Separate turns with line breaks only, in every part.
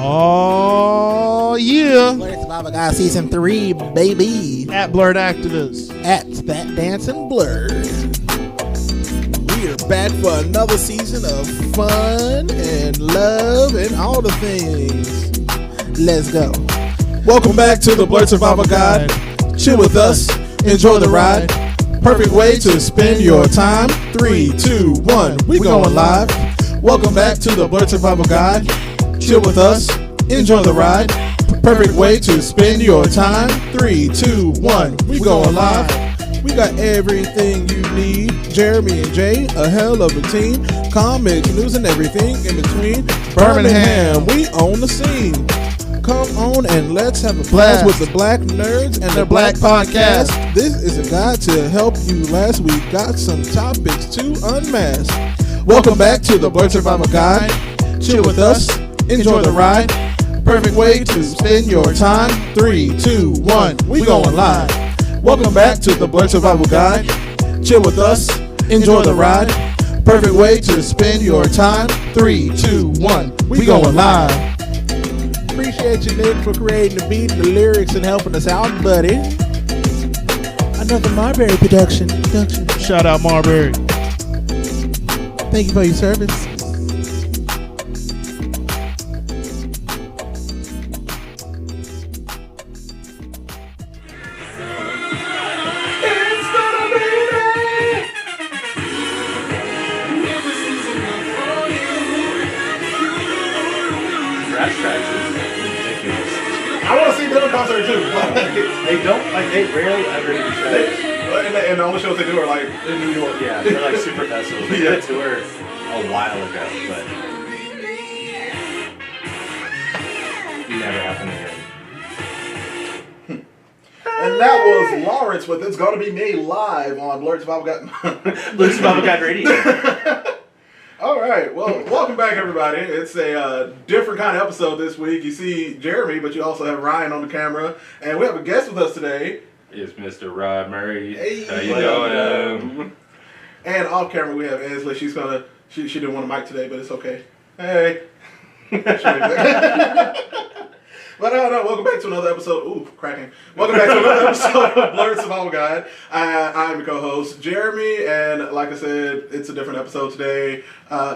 Oh, yeah.
Blurred Survival Guide Season 3, baby.
At Blurred Activists.
At Spat Dancing Blurred. We are back for another season of fun and love and all the things. Let's go. Welcome back to the Blurred Survival Guide. Chill with us. Enjoy the ride. Perfect way to spend your time. 3, 2, 1. We going live. Welcome back to the Blurred Survival Guide. Chill with us. Enjoy the ride. Perfect way to spend your time. 3, 2, 1. We going live. We got everything you need. Jeremy and Jay, a hell of a team. Comics, news, and everything in between. Birmingham, we own the scene. Come on and let's have a blast with the Black Nerds and their Black Podcast. This is a guide to help you last. We got some topics to unmask. Welcome back to the Blurred Survival Guide. Chill with us. Enjoy the ride. Perfect way to spend your time. 3, 2, 1. We going live. Welcome back to the Blurred Survival Guide. Chill with us. Enjoy the ride. Perfect way to spend your time. 3, 2, 1. We going live. Appreciate you, Nick, for creating the beat and the lyrics and helping us out, buddy. Another Marbury production.
Shout out Marbury.
Thank you for your service.
They rarely ever do shows.
And the only shows they do are like in New York.
Yeah, they're like super festivals. We did a tour a while ago, but never happened again.
And that was Lawrence with It's Gonna Be Me live on Blurred Survival Guide.
Blurred Survival Guide Radio.
All right, well, welcome back, everybody. It's a different kind of episode this week. You see Jeremy, but you also have Ryan on the camera, and we have a guest with us today.
It's Mr. Rod Murray.
Hey,
how you doing?
And off camera we have Ansley. She didn't want a mic today, but it's okay. Hey. But no, welcome back to another episode. Ooh, cracking. Welcome back to another episode of Blurred Survival Guide. I'm your co-host, Jeremy, and like I said, it's a different episode today.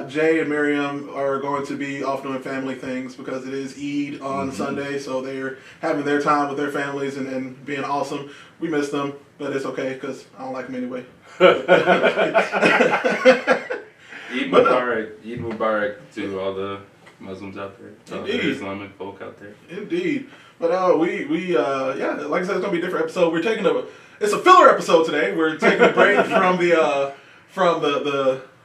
Jay and Miriam are going to be off doing family things because it is Eid on Sunday, so they're having their time with their families and being awesome. We miss them, but it's okay because I don't like them anyway.
Eid Mubarak to all the Muslims out there,
Indeed.
The Islamic folk out there.
Indeed, but we like I said, it's gonna be a different episode. It's a filler episode today. We're taking a break from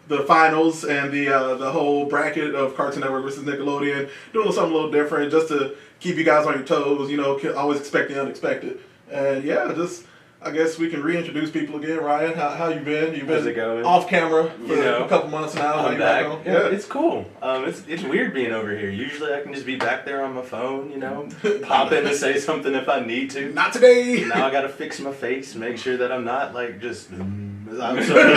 the finals and the whole bracket of Cartoon Network versus Nickelodeon. Doing something a little different just to keep you guys on your toes. You know, always expect the unexpected. And I guess we can reintroduce people again. Ryan, how you been? You've been off camera for a couple months now.
I'm back. Yeah, it's cool. It's weird being over here. Usually I can just be back there on my phone, pop in to say something if I need to.
Not today.
Now I gotta fix my face, make sure that I'm not like just. I'm sorry.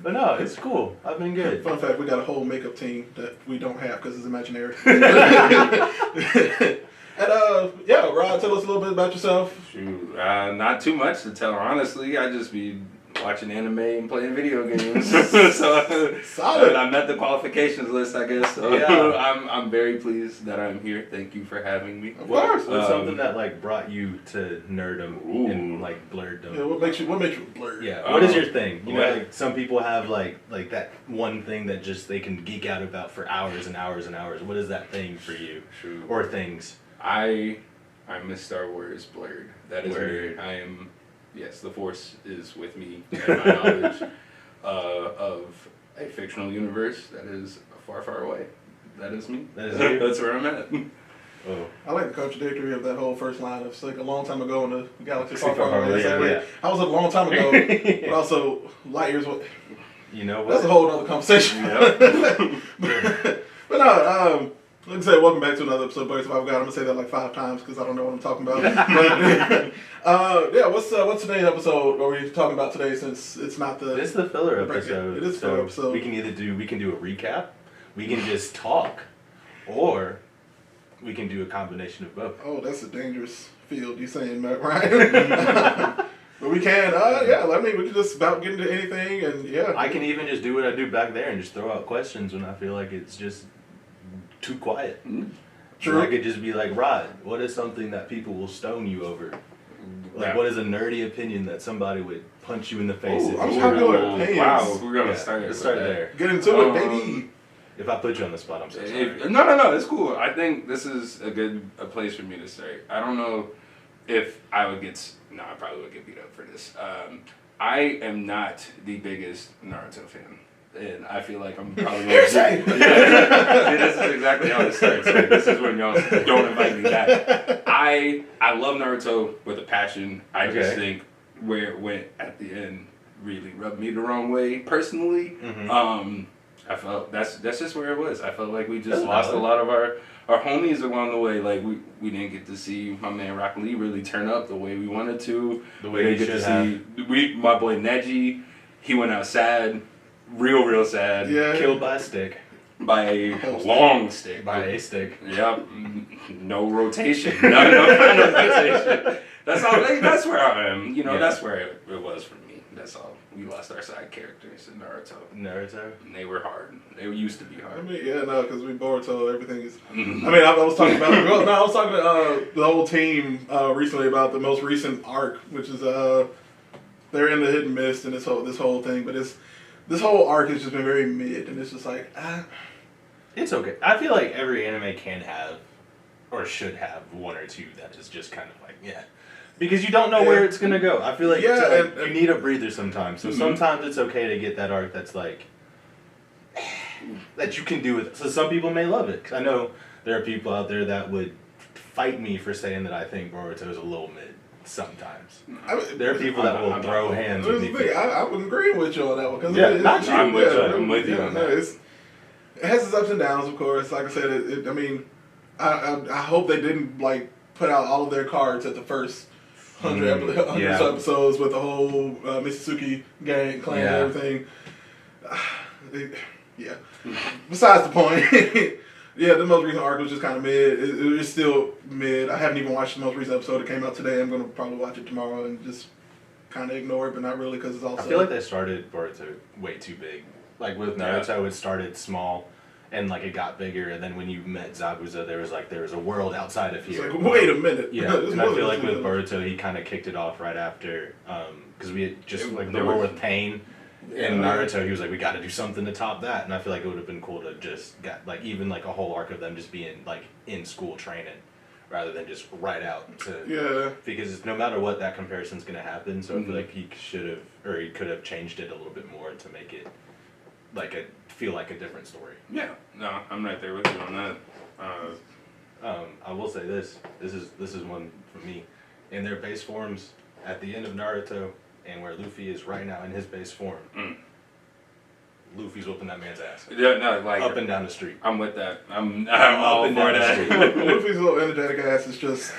But no, it's cool. I've been good.
Fun fact: we got a whole makeup team that we don't have because it's imaginary. And Rod, tell us a little bit about yourself.
Shoot, not too much to tell. Honestly, I just be watching anime and playing video games. So
solid.
I met the qualifications list, I guess. So I'm very pleased that I'm here. Thank you for having me.
Of course.
What's something that brought you to nerdom and blurreddom?
Yeah, what makes you blurred?
Yeah. What is your thing? Some people have like that one thing that just they can geek out about for hours and hours and hours. What is that thing for you?
True.
Or things?
I miss Star Wars blurred. That is weird. I am. Yes, the Force is with me and my knowledge of a fictional universe that is far, far away. That is me.
That is you.
That's where I'm at.
Oh. I like the contradictory of that whole first line. It's like a long time ago in the galaxy
far,
far, far away. I was a long time ago, but also light years away.
You know what?
That's a whole other conversation.
Yep.
but no, like I said, welcome back to another episode of Blurred Survival Guide. I'm going to say that like 5 times because I don't know what I'm talking about. What's today's episode? What are we talking about today since it's not the...
It's the filler episode.
It is the filler episode.
We can do a recap, we can just talk, or we can do a combination of both.
Oh, that's a dangerous field. You saying, Matt Ryan? But we can. Yeah. I mean, we can just about get into anything, and yeah.
I can even just do what I do back there and just throw out questions when I feel like it's just too quiet.
True.
So I could just be like, Rod, what is something that people will stone you over? Like, what is a nerdy opinion that somebody would punch you in the face?
Ooh,
if
I'm
you
happy
were-
with opinions.
Wow, we're gonna
Yeah,
start.
let's
with
start
that.
there.
Get into it, baby.
If I put you on the spot, I'm so sorry.
No, it's cool. I think this is a place for me to start. I don't know if I would get. No, I probably would get beat up for this. I am not the biggest Naruto fan, and I feel like I'm probably going to say. This is exactly how it starts. Like, this is when y'all don't invite me back. I love Naruto with a passion. I just
Okay.
think where it went at the end really rubbed me the wrong way personally.
Mhm.
I felt that's just where it was. I felt like we just
That's
lost
valid.
a lot of our homies along the way. Like we didn't get to see my man Rock Lee really turn up the way we wanted to.
The
We
way
didn't
he
get to
should have.
see my boy Neji. He went out sad, real sad.
Yeah.
Killed by a stick.
By a long stick.
By a stick.
Yep. No rotation. None of rotation. That's all. That's where I am. You know.
Yeah.
That's where it was for me. That's all. We lost our side characters in Naruto.
Naruto.
And they were hard. They used to be
I
hard.
mean, yeah, no, because we Boruto, everything is.
Mhm.
I mean, I was talking about. Well, no, I was talking to the whole team recently about the most recent arc, which is they're in the Hidden Mist and this whole thing, but this whole arc has just been very mid, and it's just like
It's okay. I feel like every anime can have, or should have, one or two that is just kind of like, yeah. Because you don't know where it's going to go. I feel like
Yeah,
you need a breather sometimes. So sometimes it's okay to get that arc that's like, that you can do with. So some people may love it. 'Cause I know there are people out there that would fight me for saying that I think Boruto is a little mid sometimes.
I mean,
There are people that will
I'm
throw
not-
hands
Here's
with
the
me.
thing, I would agree with you on that one. Cause
Yeah,
it's
not
true,
I'm with you,
yeah,
I'm with you on
no,
that.
it has its ups and downs, of course. Like I said, I mean, I hope they didn't like put out all of their cards at the first 100
yeah.
episodes with the whole Mitsuki gang clan
Yeah.
and everything. Yeah. Besides the point, yeah, the most recent arc was just kind of mid. It's still mid. I haven't even watched the most recent episode. It came out today. I'm gonna probably watch it tomorrow and just kind of ignore it, but not really because it's also.
I feel like they started Boruto way too big. Like with Naruto, it started small, and like it got bigger. And then when you met Zabuza, there was a world outside of
It's
here.
like, wait a minute.
Yeah,
This
and I feel
wasn't
like with
too-
Boruto, he kind of kicked it off right after, because we had just like the
There
war
was-
with Pain. In Naruto, he was like, we got to do something to top that, and I feel like it would have been cool to just get like even like a whole arc of them just being like in school training, rather than just right out to.
Yeah.
Because no matter what, that comparison's gonna happen. So I feel like he should have, or he could have changed it a little bit more to make it like feel like a different story.
Yeah. No, I'm right there with you on that.
I will say this is one for me. In their base forms, at the end of Naruto, and where Luffy is right now in his base form, Luffy's whooping that man's ass.
Yeah, no, like
Up and down the street.
I'm with that. I'm all
and
for
down the
that.
Luffy's little energetic ass is just.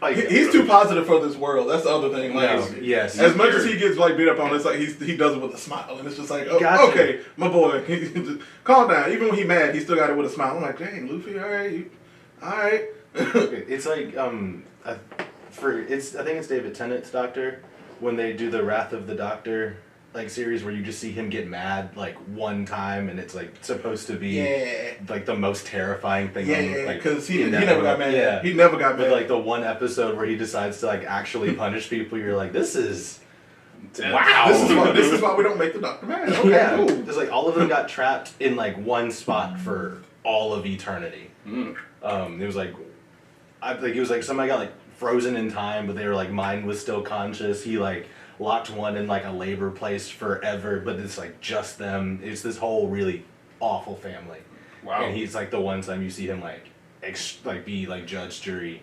Like,
He's too positive for this world. That's the other thing. Like,
No, yes.
as much as he gets like beat up on, it's like he does it with a smile, and it's just like, oh,
Gotcha.
okay, my boy, calm down. Even when he's mad, he still got it with a smile. I'm like, dang, Luffy, all right.
It's like I think it's David Tennant's Doctor when they do the Wrath of the Doctor like series where you just see him get mad like one time and it's like supposed to be
Yeah.
like the most terrifying thing.
Yeah,
like,
because he
in
never
that
got
world.
mad.
Yeah,
He never got
But
mad.
like the one episode where he decides to like actually punish people, you're like, this is
Wow.
This is why we don't make the Doctor mad. Okay,
yeah.
cool.
It's like all of them got trapped in like one spot for all of eternity. It was like, it was like somebody got like frozen in time, but they were like mind was still conscious. He like locked one in like a labor place forever, but it's like just them. It's this whole really awful family.
Wow.
And he's like the one time you see him like be like judge, jury,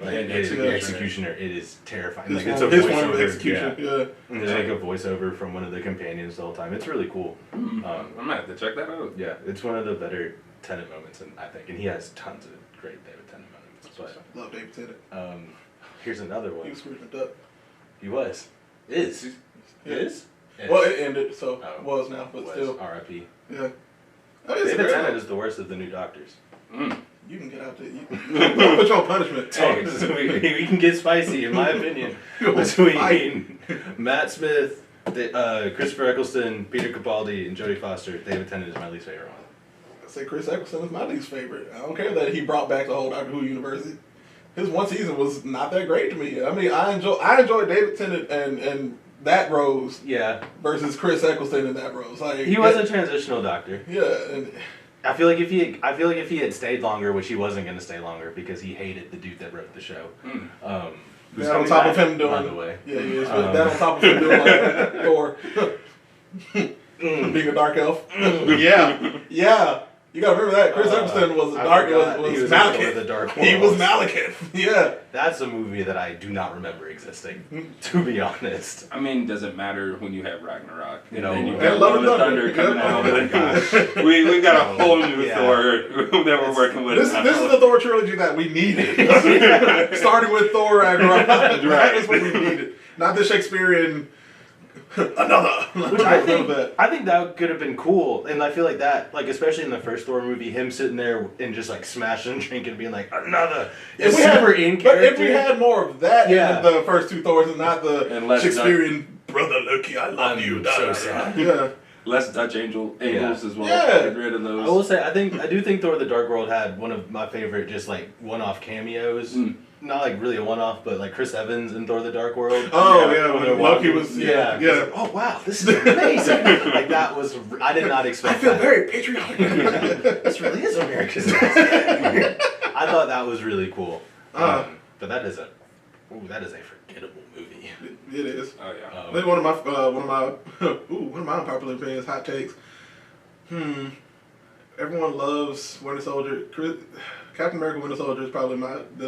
like
Yeah,
executioner. It is terrifying. Like
His
it's a
his form of
voiceover.
execution. Yeah.
And there's like a voiceover from one of the companions the whole time. It's really cool.
I'm gonna have to check that out.
Yeah, it's one of the better Tennant moments, and I think, and he has tons of great David Tennant moments. But
Love David Tennant.
here's another one.
He was Scrooge McDuck.
He was, is,
Yeah.
is.
Well, it ended, so
Oh.
was now, but
was
still.
R.I.P.
Yeah. I mean, it's a
David
great
Tennant
one.
is the worst of the new Doctors.
You can get out there. Don't put you on punishment.
Hey, so we can get spicy, in my opinion, between Matt Smith, Christopher Eccleston, Peter Capaldi, and Jodie Foster. David Tennant is my least favorite one.
I say Chris Eccleston is my least favorite. I don't care that he brought back the whole Doctor Who universe. His one season was not that great to me. I mean, I enjoyed David Tennant and that Rose
Yeah,
versus Chris Eccleston in that Rose. Like
he was a transitional Doctor.
yeah. And,
I feel like if he had stayed longer, which he wasn't going to stay longer because he hated the dude that wrote the show. Who's
that on
coming
top
back,
of him doing,
by the way.
yeah, he is. But that on top of him doing like Thor, being a dark elf. yeah. You gotta remember that Chris Eccleston was a
I
dark.
forgot
Was
he was in
Malekith.
the Dark
He was
World.
Malekith. Yeah.
That's a movie that I do not remember existing, to be honest.
I mean, does it matter when you have Ragnarok? And
No.
then you
And
got
Love
Love
and
and
Thunder.
Thunder coming
Yeah.
out.
Oh my gosh.
We got a whole new
Yeah.
Thor that we're working with.
This
now.
is the Thor trilogy that we needed. Starting with Thor Ragnarok. That is what we needed. Not the Shakespearean another.
Which I think that could have been cool, and I feel like that, like especially in the first Thor movie, him sitting there and just like smashing and drinking, and being like another.
If
It's
we had-
super in
But
character.
if we had more of that
Yeah.
in the first two Thors and not the
And less
Shakespearean brother Loki, I love
I'm
you.
so sad.
Yeah.
Less Dutch angels as well.
Yeah.
Get rid of those.
I will say, I do think Thor: The Dark World had one of my favorite, just like one-off cameos. Not like really a one-off, but like Chris Evans in Thor: The Dark World.
Oh yeah,
When they're
when Loki
walking-
was
yeah.
yeah.
Like, oh wow, this is amazing. Like that was, I did not
I
expect.
feel
that.
very patriotic.
This really is America's best. I thought that was really cool. But that is a forgettable movie.
It is.
Oh yeah.
I think one of my unpopular opinions, hot takes. Everyone loves Winter Soldier. Captain America: Winter Soldier is probably not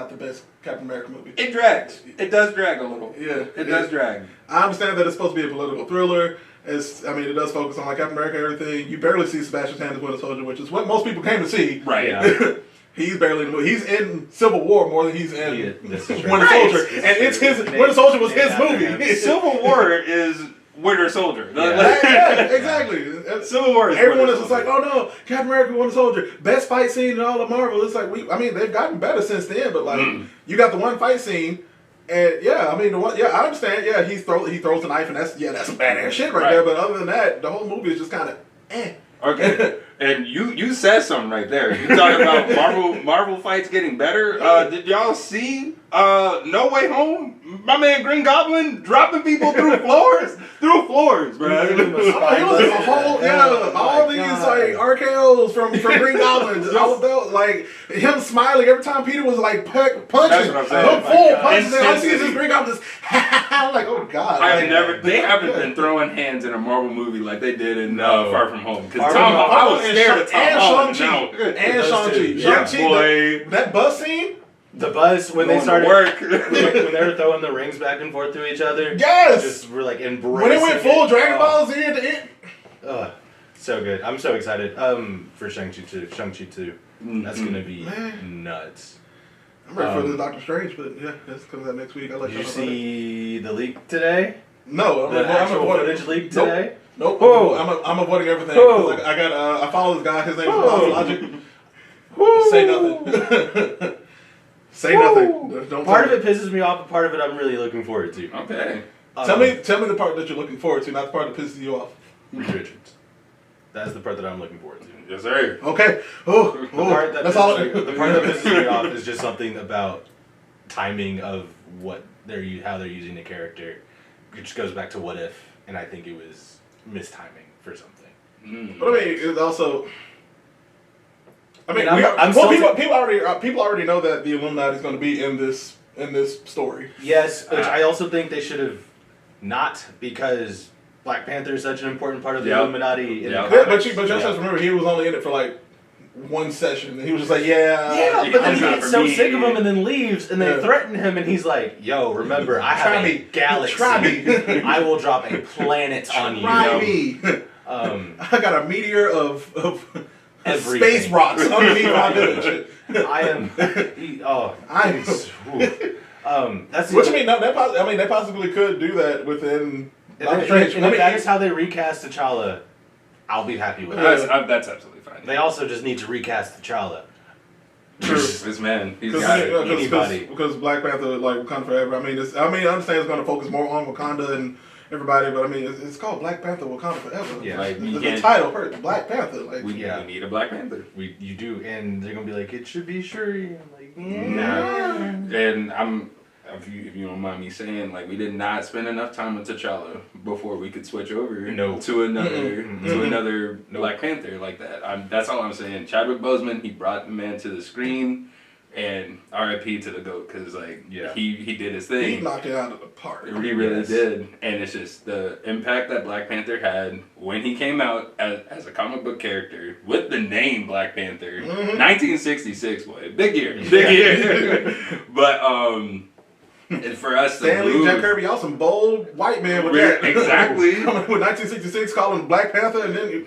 the best Captain America movie.
It drags. It does drag a little.
Yeah,
It does drag.
I understand that it's supposed to be a political thriller. It does focus on like Captain America and everything. You barely see Sebastian Stan as Winter Soldier, which is what most people came to see.
Right.
Yeah.
He's barely in the movie. He's in Civil War more than he's in
Yeah, this is true.
Winter
Right.
Soldier,
This is
and it's
true.
his
Name-
Winter Soldier was
name
his
after
movie.
him.
Civil War is Winter Soldier.
Yeah, exactly.
Civil War is
Everyone
Winter
is just like,
Soldier.
oh no, Captain America, Winter Soldier, best fight scene in all of Marvel. It's like they've gotten better since then, but like you got the one fight scene, and I understand. Yeah, he throws the knife, and that's some badass shit right there. But other than that, the whole movie is just kind of eh.
Okay, and you said something right there. You talking about Marvel fights getting better? Did y'all see No Way Home? My man Green Goblin dropping people through floors, bro.
He was a whole all these like RKO's from Green Goblin. All of those, like him smiling every time Peter was like punching.
That's what I'm saying.
Full punches. And all you see is
Intensity.
this Green Goblin just like, oh god.
They haven't been throwing hands in a Marvel movie like they did in
No.
Far From Home. Because
Far
Tom,
From Home.
I was scared of Tom
and
Holland.
Shang-Chi.
now.
And
Those
Shang-Chi.
two.
Yeah,
Shang-Chi,
boy.
that bus scene?
The buzz when they
Going to
started
work.
when they were throwing the rings back and forth to each other.
Yes!
Just were like embracing.
When it went full
it.
Dragon
Oh.
Ball Z at the end.
So good. I'm so excited. For Shang-Chi 2. Shang-Chi 2. That's gonna be nuts.
I'm ready for the Doctor Strange, but yeah, this comes out next week. I like
Did you
talking about it.
see the leak today?
No,
The actual footage leak today?
Nope.
Whoa.
I'm avoiding everything.
Whoa.
'Cause I got I follow this guy. His name is
Whoa.
Logic. Say nothing. Say nothing. Don't
Part
tell
of it pisses me off, but part of it I'm really looking forward to.
Okay.
Tell me the part that you're looking forward to, not the part that pisses you off.
Reed Richards. That's the part that I'm looking forward to.
Yes, sir.
Okay. Oh,
The part that
that's
pisses
all.
the part that pisses me off is just something about timing of what how they're using the character. It just goes back to What If, and I think it was mistiming for something.
But I mean, it's also. I mean,
I'm
people already know that the Illuminati is going to be in this story.
Yes, which I also think they should have not, because Black Panther is such an important part of the
Yep.
Illuminati. In
Yep.
the
Yeah,
comics.
but you just remember he was only in it for like one session, and he was just like,
Yeah, but then
it's
he
not
gets
for
so
me.
sick of him and then leaves, and they
Yeah.
threaten him, and he's like, "Yo, remember, I
Try
have a
me.
galaxy.
Try me.
I will drop a planet on you."
Try me. I got a meteor of
Everything.
space rocks underneath my village.
I am.
I'm-
That's
Which I mean, no, they possibly could do that within
And
Doctor
if
Strange.
that is how they recast T'Challa, I'll be happy with
Yeah.
that.
That's absolutely fine.
They also just need to recast T'Challa.
This man, he's got it.
Anybody.
Because Black Panther, like Wakanda Forever. I mean, I understand it's going to focus more on Wakanda and everybody, but I mean, it's called Black Panther Wakanda Forever.
Yeah.
Like, you
The
can't-
title hurt. Black Panther. Like,
We
Yeah.
need a Black Panther.
You do, and they're gonna be like, it should be Shuri. I'm like,
Nah. And if you don't mind me saying, like, we did not spend enough time with T'Challa before we could switch over
No.
to another
Nope.
Black Panther like that. That's all I'm saying. Chadwick Boseman, he brought the man to the screen, and R.I.P. to the GOAT, because like
Yeah.
he did his
he
thing.
knocked it out of the park.
He really
Yes.
did, and it's just the impact that Black Panther had when he came out as a comic book character with the name Black Panther. 1966, boy, big year, but and for us to
Stanley,
lose,
Jack Kirby, y'all some bold white men with that.
Exactly.
Coming with 1966, calling Black Panther, and then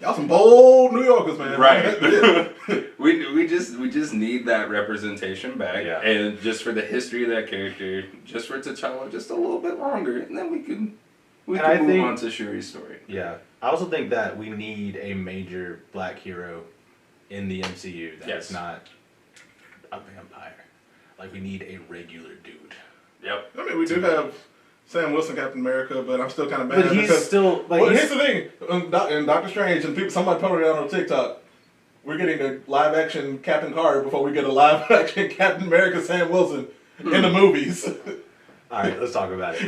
y'all some bold New Yorkers, man.
right? we just need that representation back,
Yeah.
and just for the history of that character, just for T'Challa, just a little bit longer, and then we can
I
move
think-
on to Shuri's story.
Yeah. I also think that we need a major black hero in the MCU that's
Yes.
not a vampire. Like, we need a regular dude.
Yep.
I mean, we do have Sam Wilson, Captain America, but I'm still kind of mad.
But he's
because,
still, like,
well,
he's-
here's the thing. In Doctor Strange, and somebody posted it on TikTok, we're getting a live-action Captain Carter before we get a live-action Captain America Sam Wilson in the movies.
all right, let's talk about it.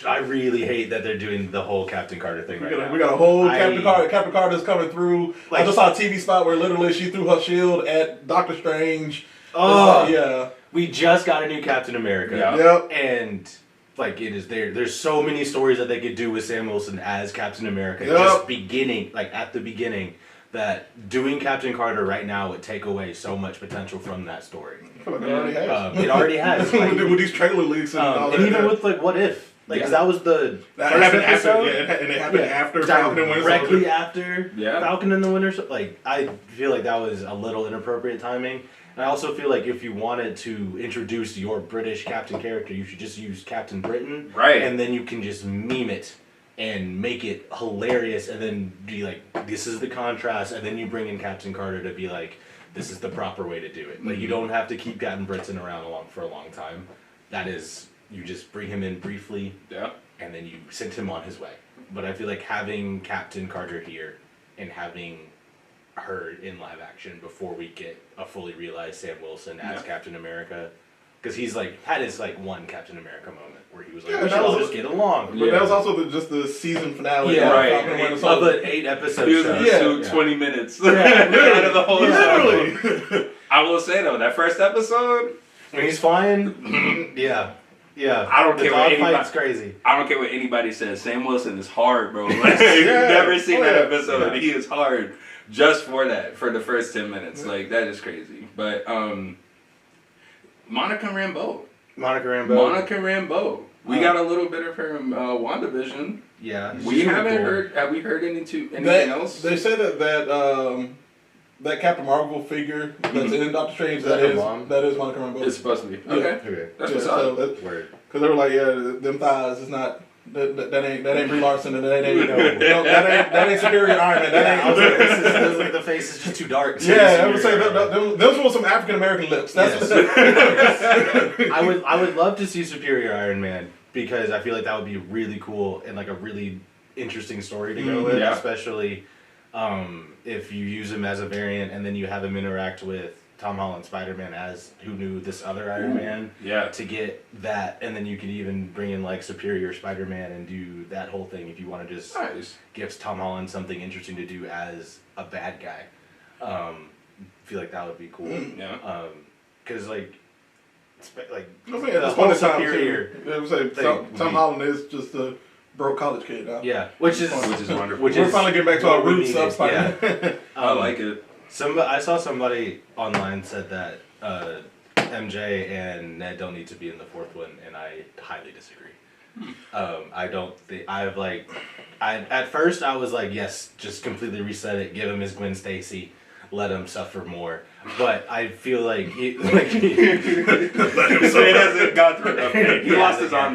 I really hate that they're doing the whole Captain Carter thing right now.
We got a whole
I-
Captain Carter. Captain Carter's coming through.
Like-
I just saw a TV spot where literally she threw her shield at Doctor Strange.
Oh,
Yeah.
We just got a new Captain America.
Yeah.
Yep.
And like it is there. There's so many stories that they could do with Sam Wilson as Captain America.
Yep.
Just beginning, like at the beginning, that doing Captain Carter right now would take away so much potential from that story.
I feel like it already has.
It already has. Like,
with these trailer leaks and all
and
that.
even with like What If, like 'cause that was the
that
first
happened after,
episode.
and it happened after Falcon and Winter
directly
Soldier.
after
Yeah.
Falcon and the Winter Soldier. Like, I feel like that was a little inappropriate timing. And I also feel like if you wanted to introduce your British Captain character, you should just use Captain Britain.
Right.
And then you can just meme it and make it hilarious and then be like, this is the contrast. And then you bring in Captain Carter to be like, this is the proper way to do it. Like, you don't have to keep Captain Britain around for a long time. That is, you just bring him in briefly
Yeah.
and then you send him on his way. But I feel like having Captain Carter here and having her in live action before we get a fully realized Sam Wilson as
Yeah.
Captain America, because he's like had his like one Captain America moment where he was like,
Yeah,
we
that
should all
was-
just get along.
But that was also just the season finale.
Yeah,
of
right.
Falcon and Winter
Of
Soldier.
an 8 episode
He was
show.
in the
Yeah.
suit
Yeah.
20 minutes
Yeah,
out of the whole show.
Literally.
I will say though, that first episode,
When he's flying, yeah.
I don't
the
care what
dog
anybody-
fight's crazy.
I don't care what anybody says. Sam Wilson is hard, bro. Like, you've never seen
Oh,
that
yeah.
episode.
Yeah.
He is hard just for that, for the first 10 minutes. Like, that is crazy. But, Monica Rambeau.
Monica Rambeau.
Monica Rambeau. We got a little bit of her in WandaVision.
Yeah.
We
she's
haven't
really cool.
heard, have we heard anything else?
They say that Captain Marvel figure that's in Doctor Strange
Is that her
that
mom?
is Monica Rambeau.
It's supposed to be.
Yeah.
Okay.
Okay.
That's
Yeah,
what's
so
up.
that-
Word.
Cause they were like, yeah, them thighs is not that ain't Brie Larson and that ain't that ain't Superior Iron Man.
Yeah, I was like,
That ain't.
like the face is just too dark.
Yeah, I would say those were some African American lips. That's
I would love to see Superior Iron Man because I feel like that would be really cool and like a really interesting story to go with,
Yeah.
especially if you use him as a variant and then you have him interact with Tom Holland Spider-Man as who knew this other Iron Man
Yeah.
to get that, and then you could even bring in like Superior Spider-Man and do that whole thing if you want to just
Nice.
give Tom Holland something interesting to do as a bad guy. Feel like that would be cool.
Yeah.
Because like
I mean,
the
at this
whole
point in time,
Superior
too, I would say
thing
Tom
would
Tom
be-
Holland is just a broke college kid now.
yeah, which is
wonderful.
Which
We're
is
finally getting back to our
what we
roots of
needed,
Spider-Man.
I like it.
I saw somebody online said that MJ and Ned don't need to be in the fourth one, and I highly disagree. I don't think at first I was like, yes, just completely reset it, give him his Gwen Stacy, let him suffer more. but I feel like it
hasn't got through enough. He lost his aunt.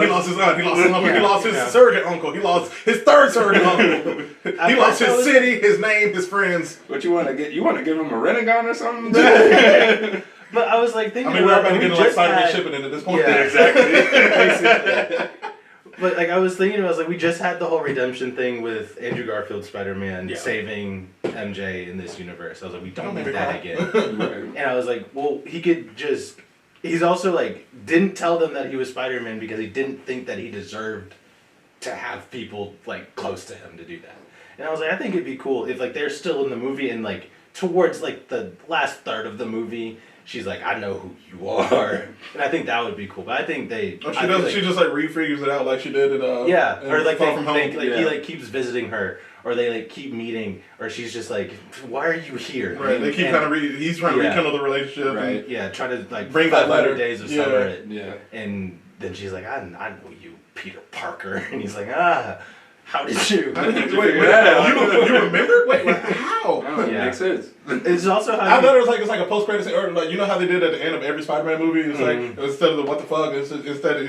He lost his aunt. He lost his uncle. He lost his
Yeah.
surrogate uncle. He lost his third surrogate uncle. He lost his city, his name, his friends.
What you want to get? You want to give him a Renegon or something?
But I was like
I
thinking
mean, we're
about
about to
we
get like
just
Spider-Man
had-
shipping at this point.
Yeah.
Exactly.
But like I was thinking, I was like, we just had the whole redemption thing with Andrew Garfield Spider-Man
Yeah.
saving MJ in this universe. I was like, we don't
Don't
need
make me
that
cry.
again.
Right.
And I was like, well, he could just. He's also like didn't tell them that he was Spider-Man because he didn't think that he deserved to have people like close to him to do that. And I was like, I think it'd be cool if like they're still in the movie and like towards like the last third of the movie, she's like, I know who you are, and I think that would be cool. But I think they.
Oh, she
I feel
doesn't.
like-
She just like refigures it out like she did in
yeah,
in
or like
Far From Home.
he
Yeah.
like keeps visiting her, or they like keep meeting, or she's just like, why are you here?
Right, they keep
And-
kind of he's trying to
Yeah.
rekindle the relationship.
Right.
yeah, try to like
Bring that
500
letter.
days of
Yeah.
summer it.
Yeah.
And then she's like, I know you, Peter Parker, and he's like, how did you?
And
Did
wait,
you
wait,
figure that out?
you remember? Wait, how?
No, it
Yeah.
makes sense.
It's also how
I
you-
thought it was like a post credit scene, or like you know how they did at the end of every Spider-Man movie. It's like instead of the what the fuck, it's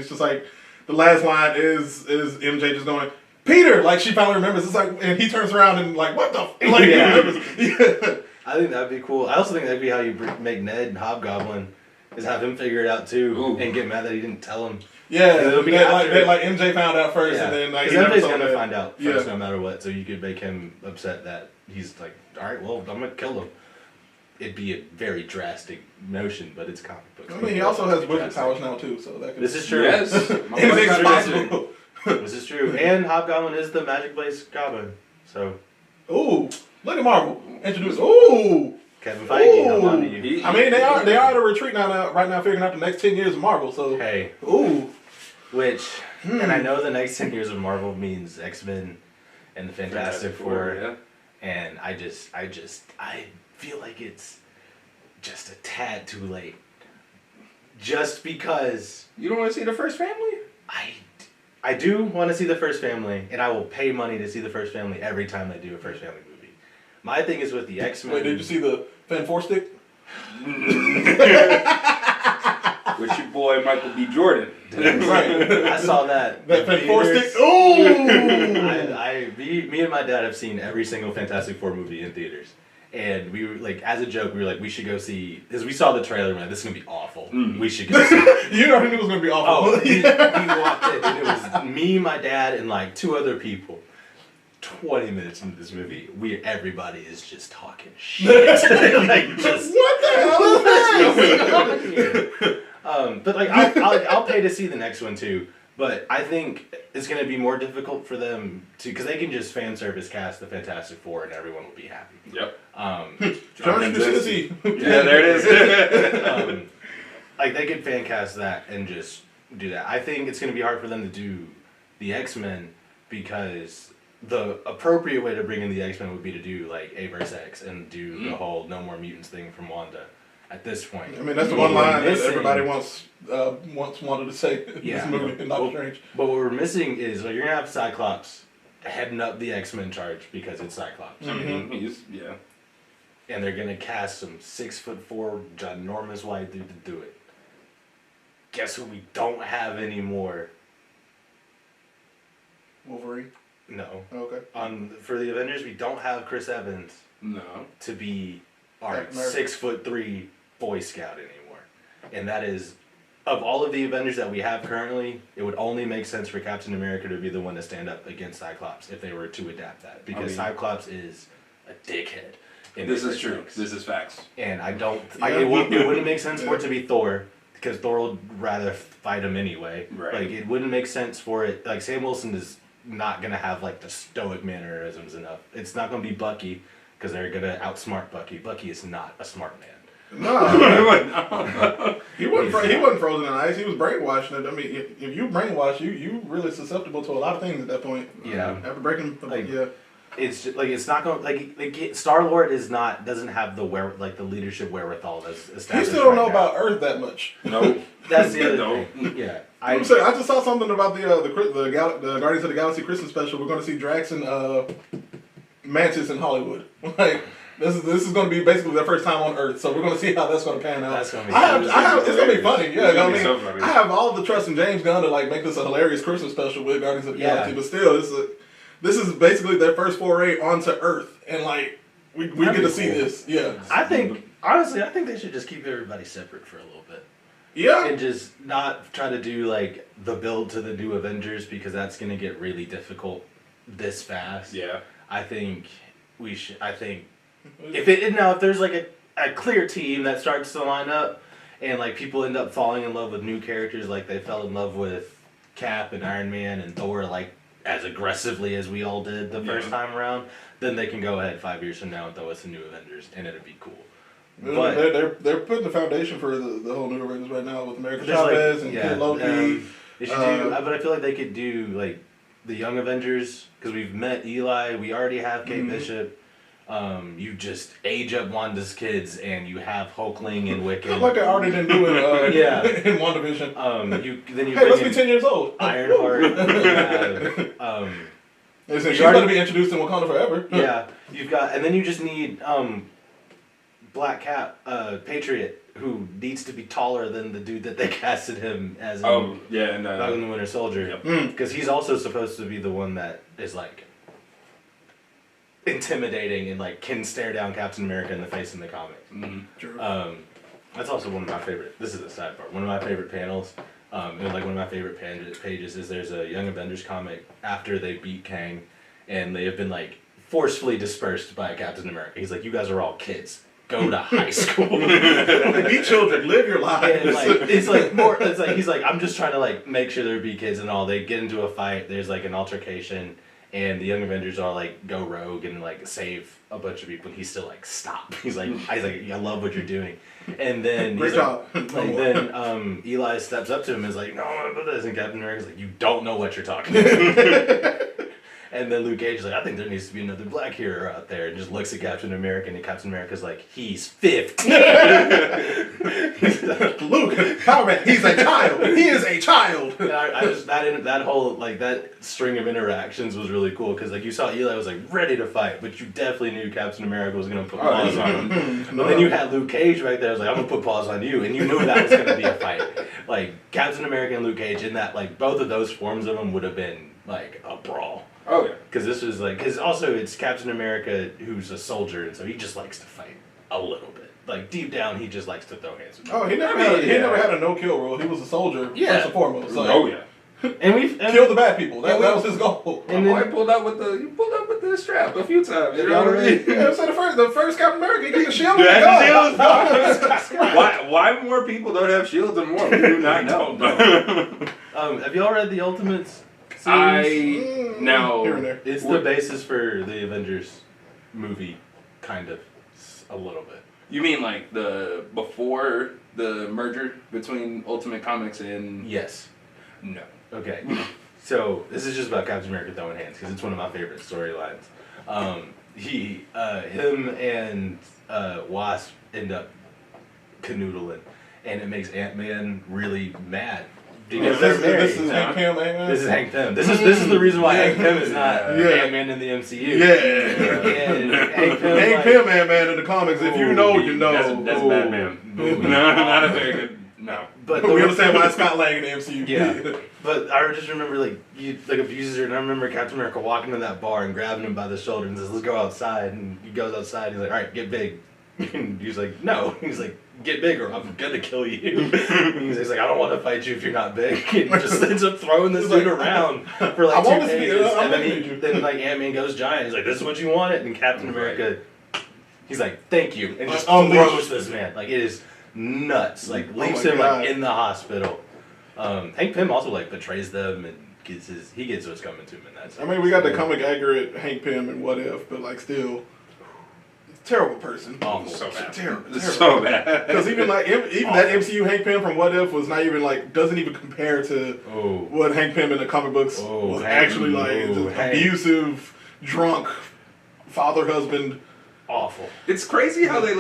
just like the last line is MJ just going Peter, like she finally remembers. It's like and he turns around and like what the like
Yeah.
he remembers. Yeah.
I think that'd be cool. I also think that'd be how you make Ned Hobgoblin, is have him figure it out too,
Ooh.
and get mad that he didn't tell him.
Yeah,
It'll be
that,
after-
like MJ found out first, and then like he
because
never
MJ's
told
gonna
that.
find out first,
Yeah.
no matter what. So you could make him upset that he's like, all right, well, I'm gonna kill him. It'd be a very drastic notion, but it's comic books.
I mean, he also has wizard powers now too, so that could.
This is true.
Yes. My
Anything's
boy's got magic.
possible.
This is true. And Hobgoblin is the magic place goblin. So
Ooh, look at Marvel introduce. Ooh.
Kevin Feige, I'm on to you.
He-
I mean, they are at a retreat right now, figuring out the next 10 years of Marvel. So,
Hey,
ooh,
which, and I know the next 10 years of Marvel means X-Men and the Fantastic Four.
Yeah.
And I feel like it's just a tad too late. Just because
You don't want to see the first family?
I do want to see the First Family, and I will pay money to see the First Family every time they do a First Family movie. My thing is with the X-Men.
wait, did you see the Fan 4 stick?
With your boy Michael B. Jordan.
Right.
I saw that.
That
in
Fan 4
theaters.
stick? Ooh!
Me and my dad have seen every single Fantastic Four movie in theaters. And we were like, as a joke, we were like, we should go see, because we saw the trailer and we're like, this is going to be awful. We should go see it.
You already knew it was going to be awful.
Oh, we walked in, and it was me, my dad, and like 2 other people. 20 minutes into this movie, everybody is just talking shit. Like, just,
What the hell is this?
but like, I'll pay to see the next one too. But I think it's going to be more difficult for them to, because they can just fan service cast the Fantastic Four and everyone will be happy.
Yep.
John Krasinski.
Yeah, there it is.
Like they could fan cast that and just do that. I think it's going to be hard for them to do the X-Men because the appropriate way to bring in the X-Men would be to do like A vs. X and do the whole No More Mutants thing from Wanda at this point.
I mean, that's the
What
one
we're
line that
missing-
everybody wanted to say in
Yeah.
this movie in Doctor Strange.
But what we're missing is like you're gonna have Cyclops heading up the X-Men charge because it's Cyclops,
Yeah.
and they're gonna cast some 6'4" ginormous white dude to do it. Guess what we don't have anymore?
Wolverine.
No.
Okay.
For the Avengers, we don't have Chris Evans
No.
to be our
Captain America.
6'3" Boy Scout anymore, and that is. Of all of the Avengers that we have currently, it would only make sense for Captain America to be the one to stand up against Cyclops if they were to adapt that. Because
mean-
Cyclops is a dickhead. in
This
the
is
first
true.
place.
This is facts.
And I don't...
Yeah.
it wouldn't make sense for it to be Thor, because Thor would rather fight him anyway.
Right.
Like, it wouldn't make sense for it... Like, Sam Wilson is not going to have, like, the stoic mannerisms enough. It's not going to be Bucky, because they're going to outsmart Bucky. Bucky is not a smart man.
No, he wasn't frozen in ice. He was brainwashed. I mean, if you brainwash, you really susceptible to a lot of things at that point.
Yeah.
After breaking,
Like-
yeah.
It's just, like it's not going like Star Lord doesn't have the the leadership wherewithal that's
You
established.
still don't
right
know
now.
about Earth that much.
No.
That's the other
No.
thing. Yeah,
I'm saying, I just saw something about the Guardians of the Galaxy Christmas special. We're going to see Drax and Mantis in Hollywood. Like, This is going to be basically their first time on Earth, so we're going to see how that's going to pan out.
That's gonna be
it's going to be funny. Yeah,
It's gonna
I
be
mean,
so funny.
I have all the trust in James Gunn to like make this a hilarious Christmas special with Guardians of the Galaxy, but still, this is basically their first foray onto Earth, and like we get to see this. Yeah,
I think honestly, I think they should just keep everybody separate for a little bit.
yeah.
And just not try to do like the build to the new Avengers because that's gonna get really difficult this fast.
Yeah.
I think we should. I think if there's like a clear team that starts to line up, and like people end up falling in love with new characters, like they fell in love with Cap and Iron Man and Thor, like as aggressively as we all did the first time around, then they can go ahead 5 years from now and throw us a new Avengers, and it'd be cool. But
They're putting the foundation for the whole new Avengers right now with America
there's like
Chavez and Kid Loki.
they should do, but I feel like they could do like the Young Avengers because we've met Eli, we already have Kate Bishop. You just age up Wanda's kids and you have Hulkling and Wiccan.
Like I already didn't do it
Yeah.
in WandaVision.
You
Hey,
bring
let's be
in
10 years old.
Ironheart. You have,
They said she's going to be introduced in Wakanda forever.
yeah, you've got, and then you just need Black Cat, Patriot, who needs to be taller than the dude that they casted him as
Oh yeah, and
Falcon the Winter Soldier. Because he's also supposed to be the one that is like intimidating and like can stare down Captain America in the face in the comics.
True.
That's also one of my favorite. This is the side part. One of my favorite panels, and like one of my favorite pages is there's a Young Avengers comic after they beat Kang, and they have been like forcefully dispersed by Captain America. He's like, you guys are all kids. Go to high school.
Be children. Live your lives.
And like it's like more. It's like he's like, I'm just trying to like make sure there be kids and all. They get into a fight. There's like an altercation. And the Young Avengers are like go rogue and like save a bunch of people, and he's still like stop. He's like I love what you're doing, and then
Great
he's
job.
Like then Eli steps up to him and is like, no, I'm gonna put this, and Captain America's like, you don't know what you're talking about. And then Luke Cage is like, I think there needs to be another black hero out there, and just looks at Captain America, and Captain America's like, he's 15.
Luke, Power Man, he's a child. He is a child.
And I just that whole like that string of interactions was really cool because like you saw Eli was like ready to fight, but you definitely knew Captain America was gonna put paws on him. But then you had Luke Cage back there. I was like, I'm gonna put paws on you, and you knew that was gonna be a fight. Like Captain America and Luke Cage in that like both of those forms of them would have been like a brawl.
oh yeah.
Because this was like because also it's Captain America who's a soldier, and so he just likes to fight a little bit. Like deep down, he just likes to throw hands with people.
Oh, he never had a no-kill rule. He was a soldier first and foremost. So
Oh yeah.
And we
kill the bad people. That was his goal.
And
Oh,
then-
I pulled up with the strap a few times. You know what I mean?
Yeah, so the first Captain America, he gets the shield.
Yeah, why more people don't have shields and more? We do not know.
Have y'all read the Ultimates series?
I no.
Here and there.
It's the basis for the Avengers movie, kind of, a little bit.
You mean like the before the merger between Ultimate Comics and
Yes.
no.
Okay. So this is just about Captain America throwing hands because it's one of my favorite storylines. Him and Wasp end up canoodling, and it makes Ant-Man really mad. Because they're married.
This is Hank Pym, man.
This is Hank Pym. This is the reason why Hank Pym is not
Yeah.
Ant-Man in the MCU.
Yeah.
And Hank Pym,
Hank
like,
Pym, man, in the comics. If you know, you know.
That's
Ooh.
Batman.
Ooh.
No, not a very good. No.
But
We understand why Scott Lang in the MCU.
Yeah. But I just remember like abuses her, and I remember Captain America walking to that bar and grabbing him by the shoulder and says, "Let's go outside." And he goes outside. He's like, "All right, get big." And he's like, "No." He's like, "Get big, or I'm gonna kill you." He's like, "I don't want to fight you if you're not big." And just ends up throwing this dude around for like
I
2
want to see
pages.
it. I'm
And
looking at you.
then like Ant-Man goes giant. He's like, "This is what you wanted," and Captain America, he's like, "Thank you," and just
Unleash.
throws this man. Like it is nuts. Like
Oh
leaves
my
him
God.
like in the hospital. Hank Pym also like betrays them and he gets what's coming to him in that.
I mean, we got the comic accurate Hank Pym and What If, but like still, terrible person.
Awful.
So bad.
Terrible.
So bad.
Because even that MCU Hank Pym from What If was not even like doesn't even compare to
Oh.
what Hank Pym in the comic books
Oh,
was
Hank-
actually like. It's
oh,
just
Hank.
abusive, drunk, father husband.
Awful.
It's crazy how they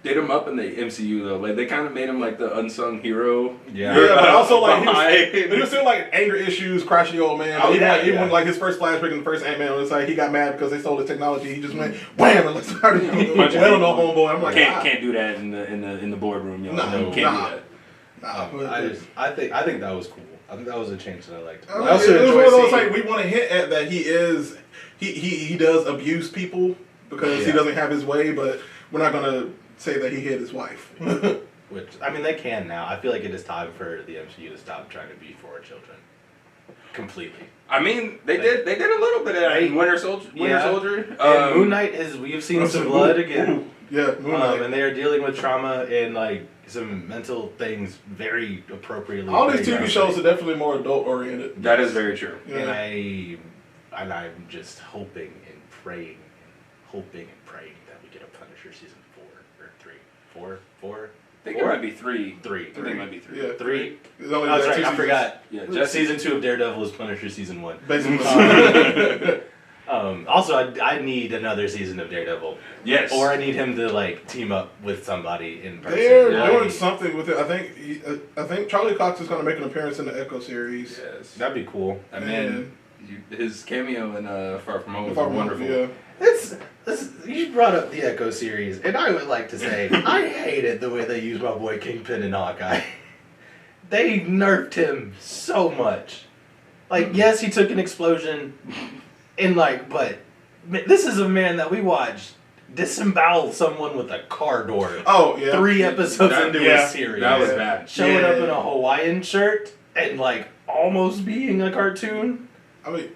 did him up in the MCU though. Like they kind of made him like the unsung hero.
Yeah.
Yeah, but also like
Behind.
he was still like anger issues, crotchety old man.
Oh,
But even,
yeah,
like, even
yeah.
when like his first flashback in the first Ant-Man, it was like he got mad because they stole his technology. He just went wham and like started
Punch
wailing on homeboy. I'm like,
Can't do that in the boardroom, yo.
Nah,
No, can't
nah.
do that.
I think that was cool. I think that was a change that I liked.
I mean,
I also
it was
enjoy
one of those
seeing-
like we want to hint at that he does abuse people because he
Yeah.
doesn't have his way, but we're not gonna say that he hit his wife.
Which I mean, they can now. I feel like it is time for the MCU to stop trying to be for children. Completely.
I mean, they did a little bit of that in Winter Soldier.
And Moon Knight we've seen some blood again.
Yeah, Moon Knight.
And they are dealing with trauma and like some mental things very appropriately.
All these
very
TV shows
groundbreaking.
are definitely more adult oriented.
That is very true.
Yeah.
And I'm just hoping and praying that we get a Punisher season 4 or 3. 4?
I think it might be 3.
3.
I think it might be 3.
Yeah.
3.
It's only
Oh, that's
two
right. I
seasons.
forgot.
Yeah,
Just season 2 of Daredevil is Punisher season 1.
Basically.
Also, I need another season of Daredevil.
Yes.
Or I need him to like team up with somebody in person.
They're
Yeah.
doing something with it. I think Charlie Cox is going to make an appearance in the Echo series.
Yes.
That'd be cool.
And man, his cameo in Far From Home was
Far From Home,
wonderful.
yeah.
You brought up the Echo series, and I would like to say I hated the way they used my boy Kingpin and Hawkeye. They nerfed him so much. Like, yes, he took an explosion, and like, but this is a man that we watched disembowel someone with a car door.
Oh, yeah.
3 episodes
That-
into
yeah,
a series.
That was
Yeah.
bad.
Showing up
Yeah.
in a Hawaiian shirt and like almost being a cartoon.
I mean,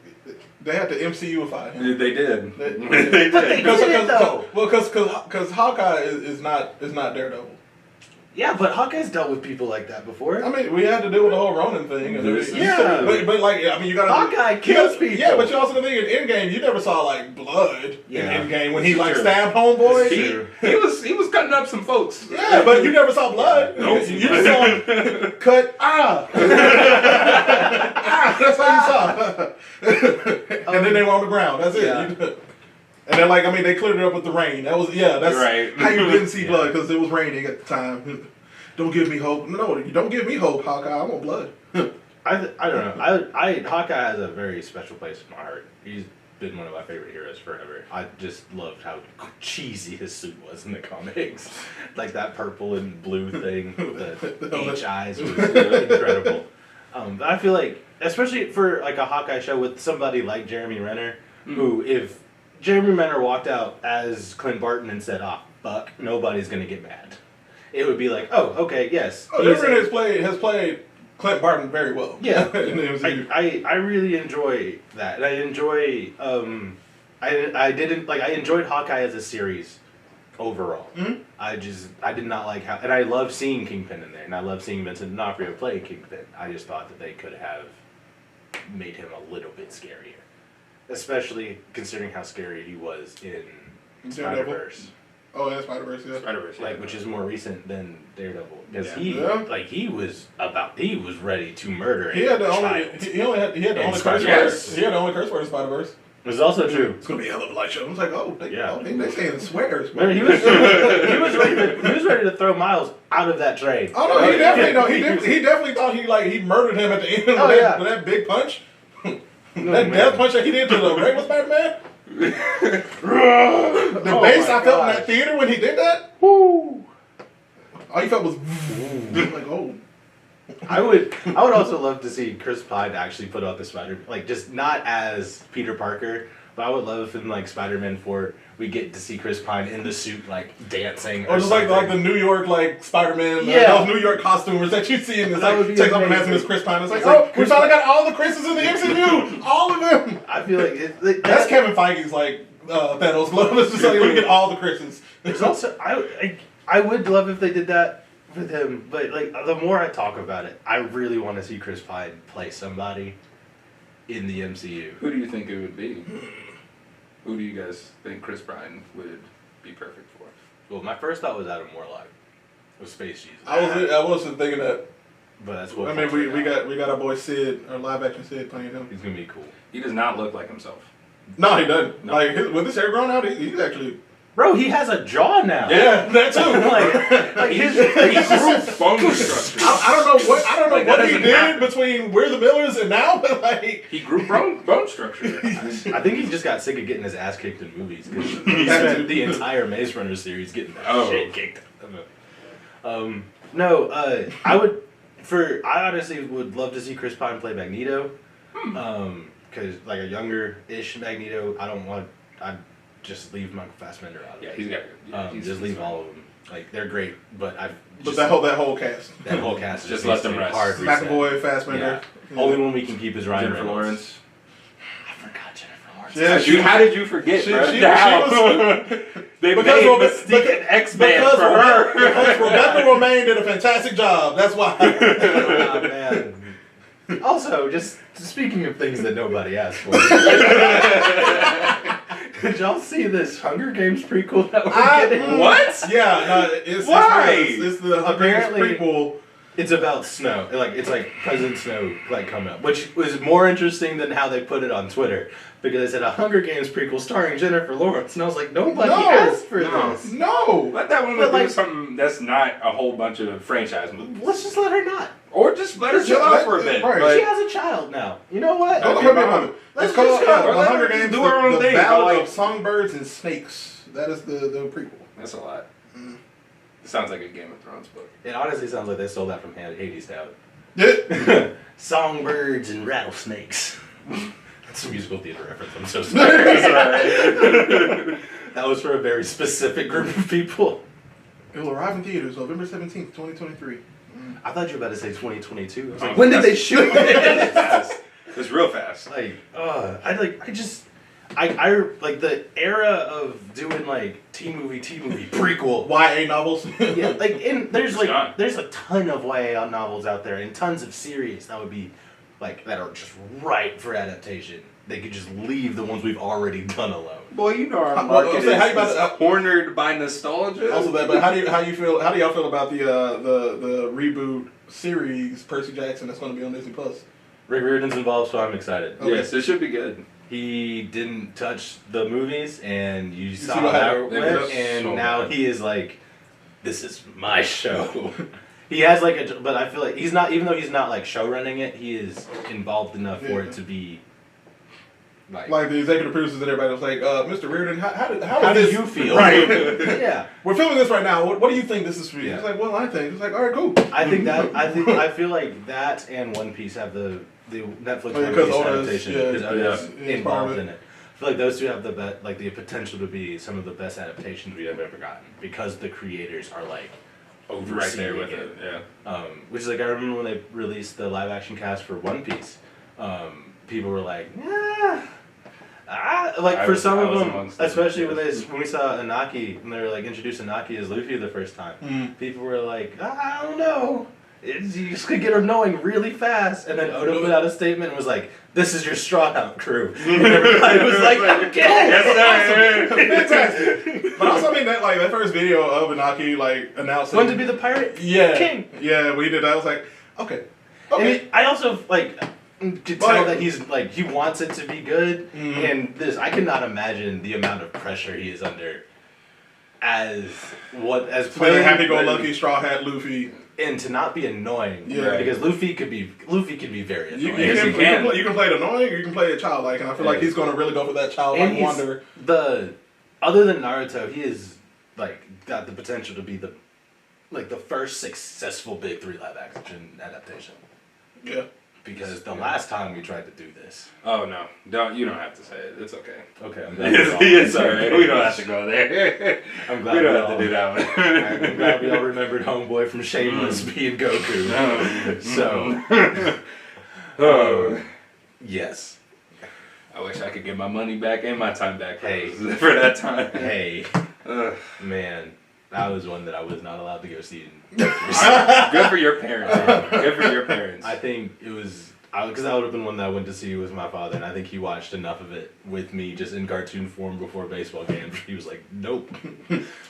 they had to MCUify him.
They did.
They-
They
But they
did.
did it, though.
Well, because Hawkeye is not Daredevil.
Yeah, but Hawkeye's dealt with people like that before.
I mean, we had to deal with the whole Ronin thing. And
Yeah.
but like, I mean, you gotta.
Hawkeye kills people.
Yeah, but you also think in Endgame, you never saw like blood
Yeah.
in Endgame when he like
True.
stabbed homeboy.
He was cutting up some folks.
Yeah, but you never saw blood.
Nope.
You just saw him cut. That's all you saw. And then they were on the ground. That's it.
Yeah.
And then, like, I mean, they cleared it up with the rain. That was, that's
Right.
how you didn't see
Yeah.
blood because it was raining at the time. Don't give me hope. No, you don't give me hope, Hawkeye. I want blood.
I don't know. Hawkeye has a very special place in my heart. He's been one of my favorite heroes forever. I just loved how cheesy his suit was in the comics. Like that purple and blue thing with the H eyes was incredible. But I feel like, especially for like a Hawkeye show with somebody like Jeremy Renner, who if Jeremy Renner walked out as Clint Barton and said, "Ah, fuck," nobody's gonna get mad. It would be like, "Oh, okay, yes."
Oh,
he's
Jeremy
a-
Renner has played Clint Barton very well.
Yeah,
In the MCU.
I really enjoy that, and I enjoy I enjoyed Hawkeye as a series overall.
Mhm.
I did not like how, and I love seeing Kingpin in there, and I love seeing Vincent D'Onofrio play Kingpin. I just thought that they could have made him a little bit scarier, especially considering how scary he was in Spider-Verse.
Oh, yeah, Spider-Verse, yeah.
Spider-Verse,
Like, which is more recent than Daredevil, because
Yeah.
he was ready to murder.
He had the
a
only
child.
he only had the
In
only curse
Spider-Verse.
word. He had the only curse word in Spider-Verse.
It was also true.
It's gonna be a hell of a light show. I was like,
Yeah.
they saying swears.
Remember, he was ready to throw Miles out of that train.
Oh no, he definitely thought he murdered him at the end
Oh,
with
yeah.
that big punch.
No,
That
man.
death punch that he did to the regular Spider-Man. The
Oh
bass
my
I felt in
gosh.
that theater when he did that.
Woo!
All you felt was like, oh.
I would also love to see Chris Pine actually put out the Spider, like just not as Peter Parker, but I would love if in like Spider-Man 4 we get to see Chris Pine in the suit like dancing.
Or just like
something.
the New York Spider-Man,
Yeah.
those New York costumers that you see in this
That
like
would be
takes off a mask
amazing.
and it's Chris Pine. It's like,
It's like
oh, we
Chris
finally got all the Chris's in the MCU, all of them.
I feel like
That's Kevin Feige's like Thanos glove. It's just like we get all the Chris's.
There's also I would love if they did that with him, but like the more I talk about it, I really want to see Chris Pine play somebody in the MCU.
Who do you think it would be? Who do you guys think Chris Pine would be perfect for?
Well, my first thought was Adam Warlock, with Space Jesus.
I wasn't thinking that.
But that's what
I mean, we got our boy Sid, our live action Sid playing him.
He's gonna be cool.
He does not look like himself.
No, he doesn't.
No.
Like with his hair grown out, he's actually
Bro, he has a jaw now.
Yeah, that too.
like his
He grew bone structure.
I don't know what
Like,
what
that
he
doesn't
did
happen.
between We're the Millers and now, but like
He grew bone structure.
I think he just got sick of getting his ass kicked in movies because he
That too.
spent the entire Maze Runner series getting that
Oh.
shit kicked out of him. I honestly would love to see Chris Pine play Magneto. Because like a younger-ish Magneto, I'd just leave Michael Fassbender out of
Yeah,
it.
he's got. Yeah, he's
Just leave all of them. Like they're great, but
that whole cast.
that whole cast
Just
needs
let them
to be
rest.
hard reset.
McAvoy, Fassbender.
Yeah. Only one we can keep is Ryan
Jennifer
Reynolds.
Lawrence.
I forgot Jennifer Lawrence.
Yeah,
How did you forget,
she-
bro?
she-
How?
she
They
Because
made
Robe-
Mystique
because-
and X-Men for her.
Because Rebecca Romaine did a fantastic job. That's why.
Oh, man. Also, just speaking of things that nobody asked for. Did y'all see this Hunger Games prequel that we're getting?
What?
Yeah, no, it's
Why?
It's the
Apparently-
prequel.
It's about Snow. It's like President Snow like coming up, which was more interesting than how they put it on Twitter because they said a Hunger Games prequel starring Jennifer Lawrence, and I was like, nobody
No.
asked for
No.
this.
No.
Let that woman
But,
do
like-
something that's not a whole bunch of franchise movies.
Let's just let her not.
Or just let her chill out for a bit.
Right.
But-
She has a child now. You know what?
Hold on,
Okay,
wait a
Mom.
minute.
Let's
It's called
just go.
The
Let her
Hunger
just
Games,
do her own
the
thing,
Ballad
but, like-
of Songbirds and Snakes. That is the prequel.
That's a lot. It sounds like a Game of Thrones book.
It honestly sounds like they stole that from Hades Town.
Yeah.
Songbirds and rattlesnakes. That's a musical theater reference. I'm so sorry. That was for a very specific group of people.
It will arrive in theaters November 17th, 2023.
I thought you were about to say 2022. I was like,
Oh,
when did they
that's-
shoot it?
Fast. It's real fast.
I like the era of doing like T movie prequel.
YA novels.
Yeah, like there's
It's gone.
there's a ton of YA novels out there and tons of series that would be like that are just ripe for adaptation. They could just leave the ones we've already done alone.
Boy, you know our
Well,
market
I'm saying, how you about
is
to-
cornered by nostalgia.
Also that, but how do y'all feel about the reboot series Percy Jackson that's going to be on Disney Plus?
Rick Riordan's involved, so I'm excited.
Okay.
Yes, it should be good.
He didn't touch the movies, and you
see
saw
what
how
happened?
it
It
went,
was
and
so
now
bad.
he is like, this is my show. He has like but I feel like he's not, even though he's not like show running it, he is involved enough for it to be like
Like the executive producers and everybody was like, Mr. Reardon, how
how
is
do
this?
you feel?
Right.
Yeah.
We're filming this right now. What do you think this is for you?
Yeah.
It's like, well, I think. It's like, all right, cool.
I feel like that and One Piece have the Netflix
Oh, yeah,
One
'cause
Piece
Oda's-
adaptation
yeah,
because Oda's
yeah,
involved
part of
in it. I feel like those two have the the potential to be some of the best adaptations we have ever gotten because the creators are like
Right there with
overseeing
it. Yeah.
Which is like I remember when they released the live action cast for One Piece, people were like, like
I
for
was-
some
I
of
was
them,
amongst them.
especially when we saw Anaki when they were like introduced Anaki as Luffy the first time, people were like, I don't know. You just could get annoying really fast, and then Oda put out a statement and was like, "This is your Straw Hat crew," and everybody was like, "Okay,
Yes, sir.
Fantastic. But also, I mean, that first video of Inaki, like, announcing.
When to be the pirate king?"
Yeah, we did that. I was like, okay.
And I also like could tell
Like-
that he's like he wants it to be good,
Mhm.
and this I cannot imagine the amount of pressure he is under as
Playing
playing
happy-go-lucky straw hat Luffy.
and to not be annoying.
Yeah.
Because Luffy could be very
You,
annoying.
you,
Yes,
can,
he can.
you can play it annoying or you can play it childlike, and I feel like
Yeah.
he's going to really go for that
And
childlike
he's
wonder.
other than Naruto, he is like got the potential to be the first successful big 3 live action adaptation.
Yeah.
Because the last time we tried to do this.
Oh no! You don't have to say it. It's okay.
Okay, I'm glad we're all-
It's alright. We don't have to go there.
I'm glad
We don't
we
have
all-
to do that one.
I'm glad we all remembered Homeboy from Shameless being Goku.
No.
So,
Oh.
yes.
I wish I could get my money back and my time back
Hey.
for that time.
Hey,
Ugh.
man, that was one that I was not allowed to go see.
Good for your parents. Man. Good for your parents.
I think it was because I would have been one that I went to see with my father, and I think he watched enough of it with me, just in cartoon form before baseball games. He was like, "Nope,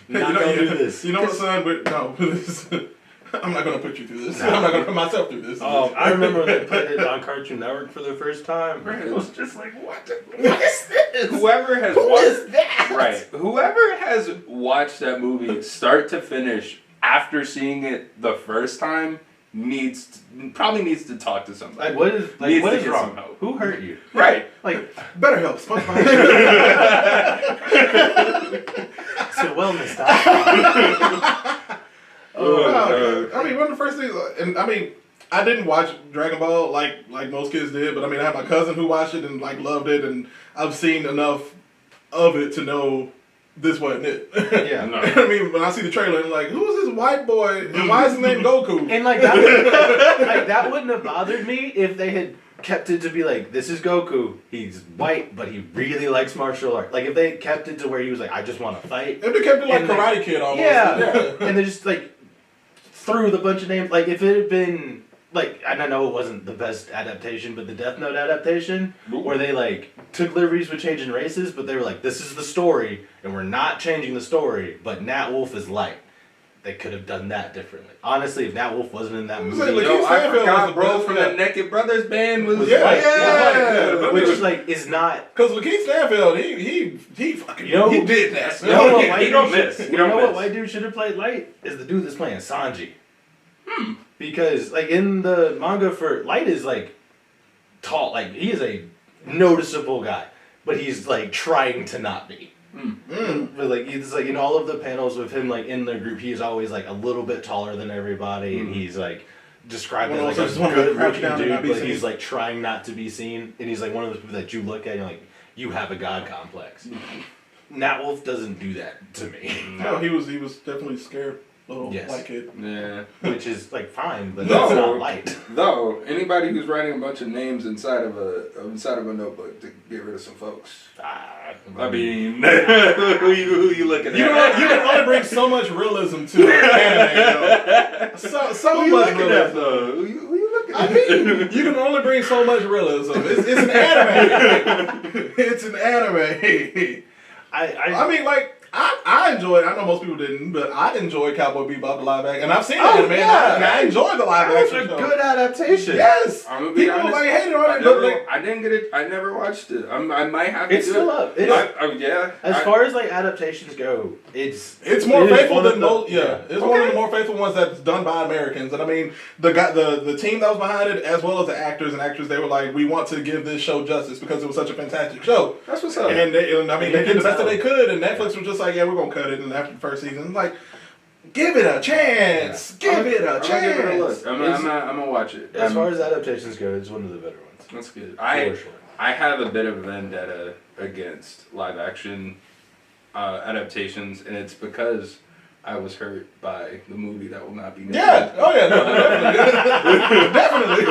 not gonna do this."
You know what, son? No. I'm not gonna put you through this. I'm not gonna put myself through this.
Oh, I remember when they put it on Cartoon Network for the first time. It was just like, what is this?
Whoever has
Who
watched
is that?
right, whoever has watched that movie start to finish after seeing it the first time probably needs to talk to somebody.
What is
Needs to
what is
get
wrong?
some help.
Who hurt you?
Right.
Like
Better help. SpongeBob.
it's a wellness doctor.
I mean, one of the first things, and I mean, I didn't watch Dragon Ball like most kids did, but I mean, I had my cousin who watched it and like loved it, and I've seen enough of it to know this wasn't it.
Yeah.
No.
I mean, when I see the trailer, I'm like, who is this white boy? And why is his name Goku?
And like that wouldn't have bothered me if they had kept it to be like, this is Goku. He's white, but he really likes martial art. Like if they kept it to where he was like, I just want to fight.
If they kept it like
And,
Karate Kid almost.
Yeah. And they just like threw the bunch of names. Like if it had been like, and I know it wasn't the best adaptation, but the Death Note adaptation, where they like took liberties with changing races, but they were like, this is the story, and we're not changing the story, but Nat Wolff is light. They could have done that differently. Honestly, if Nat Wolff wasn't in that
was
movie,
like,
Yo,
Lakeith
I
Stanfield
forgot,
was the
bro,
best
from
for
the
that.
Naked Brothers band was
Yeah,
white.
yeah.
which like is not.
Because Lakeith Stanfield, he fucking,
You know-
he did that.
You know what
He
white
don't
dude
miss.
should-
He
You
don't
know what
miss.
white dude should have played Light is the dude that's playing Sanji. Because like in the manga for Light is like tall, like he is a noticeable guy, but he's like trying to not be. But like it's like in all of the panels with him like in the group, he's always like a little bit taller than everybody, and he's like described as
One
like
of
a
those ones
good
that crouch
looking
down and not
dude,
be
but
seen.
he's like trying not to be seen, and he's like one of those people that you look at and you're like, you have a god complex. Nat Wolff doesn't do that to me,
No, he was definitely scared little
Yes.
white kid.
Yeah.
which is like fine, but
No.
that's not Light.
Though anybody who's writing a bunch of names inside of a notebook to get rid of some folks. I mean, who you looking
You
at?
you can only bring so much realism to anime, though. So
Who you
much
looking at
realism.
though? Who you looking
I
at?
mean, you can only bring so much realism. It's an anime. It's an anime. I mean, like, I enjoyed, I know most people didn't, but I enjoyed Cowboy Bebop, the live action. And I've seen the anime, and I enjoyed the live
That's
action
a
show.
good adaptation.
Yes!
I'm gonna be
People
honest.
like hated on it, but like,
I didn't get it. I never watched it. I might have to.
It's
do
still
it.
up. It's,
Yeah.
as far as like adaptations go, it's
more
it is
faithful
one of
than
the-
most. Yeah, it's one of the more faithful ones that's done by Americans. And I mean, the team that was behind it, as well as the actors and actors, they were like, we want to give this show justice because it was such a fantastic show.
That's what's up.
And I mean, they did the best that they could, and Netflix was just like, yeah, we're gonna cut it. And after the first season, like, give it a chance. Give it a
I'm
chance.
gonna give it a look. I'm gonna watch it.
As far as adaptations go, it's one of the better ones.
That's good.
For sure.
I have a bit of a vendetta against live action adaptations, and it's because I was hurt by the movie that will not be named.
Yeah. Oh yeah. No, definitely.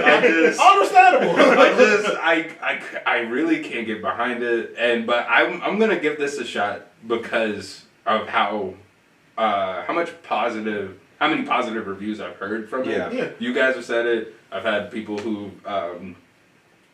I just
Understandable.
I really can't get behind it, but I'm gonna give this a shot because of how many positive reviews I've heard from it.
Yeah.
You guys have said it. I've had people who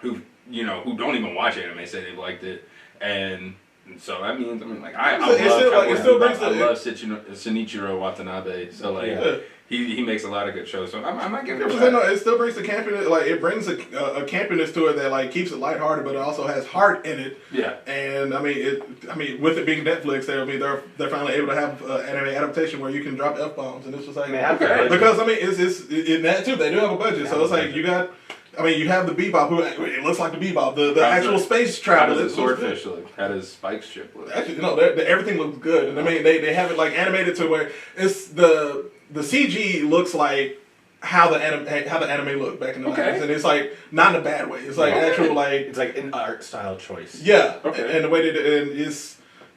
don't even watch anime say they've liked it, and so that means I love
it still brings
I
the-
love Shinichiro Watanabe. So like
Yeah.
he makes a lot of good shows. So I might give it a
100%, no,
shot.
it still brings the campiness, like it brings a campiness to it that like keeps it lighthearted, but it also has heart in it.
Yeah.
And I mean, with it being Netflix, they're finally able to have anime adaptation where you can drop F-bombs, and it's just like
They have
Okay.
to-
because I mean it's in that too. They do have a budget, so it's like you got. I mean, you have the Bebop, who it looks like the Bebop, the
How's
actual
it-
space
How
travel.
does
it
the
looks good.
swordfish look? How does Spike's ship look?
Actually, no, everything looks good, and I mean they have it like animated to where it's the CG looks like how the anime looked back in the
Okay.
90s, and it's like not in a bad way. It's like
Okay.
actual like
It's like an art style choice.
yeah,
Okay.
and the way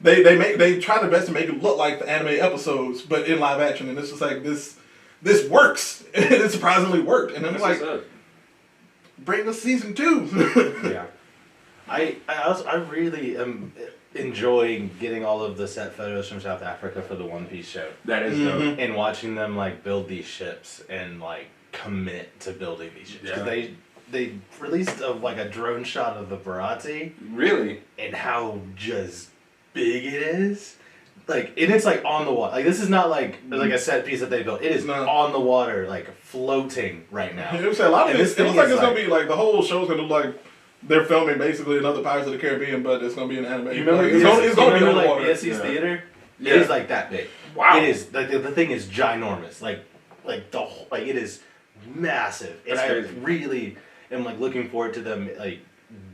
they try their best to make it look like the anime episodes, but in live action, and it's just like this works. It surprisingly worked, and I'm
That's
like,
what's up.
bring us season 2.
Yeah. I really am enjoying getting all of the set photos from South Africa for the One Piece show
That is
Mm-hmm.
dope.
and watching them like build these ships and like commit to building these ships. 'Cause
Yeah.
they released a drone shot of the Barati
Really?
and how just big it is. like, and it's like on the water. Like, this is not like a set piece that they built. It is
No.
on the water, like floating right now.
You know what I'm saying? A lot of
And
it,
this
it looks
thing
like
is
it's gonna
like-
be like the whole show's gonna look like they're filming basically another Pirates of the Caribbean, but it's gonna be an anime.
You remember?
Like, it's gonna be
remember,
on the
like
water.
BSC's
Yeah.
theater?
Yeah.
It is like that big.
Wow.
It is like the thing is ginormous. Like the whole, like it is massive. And
That's
I
crazy.
really am like looking forward to them like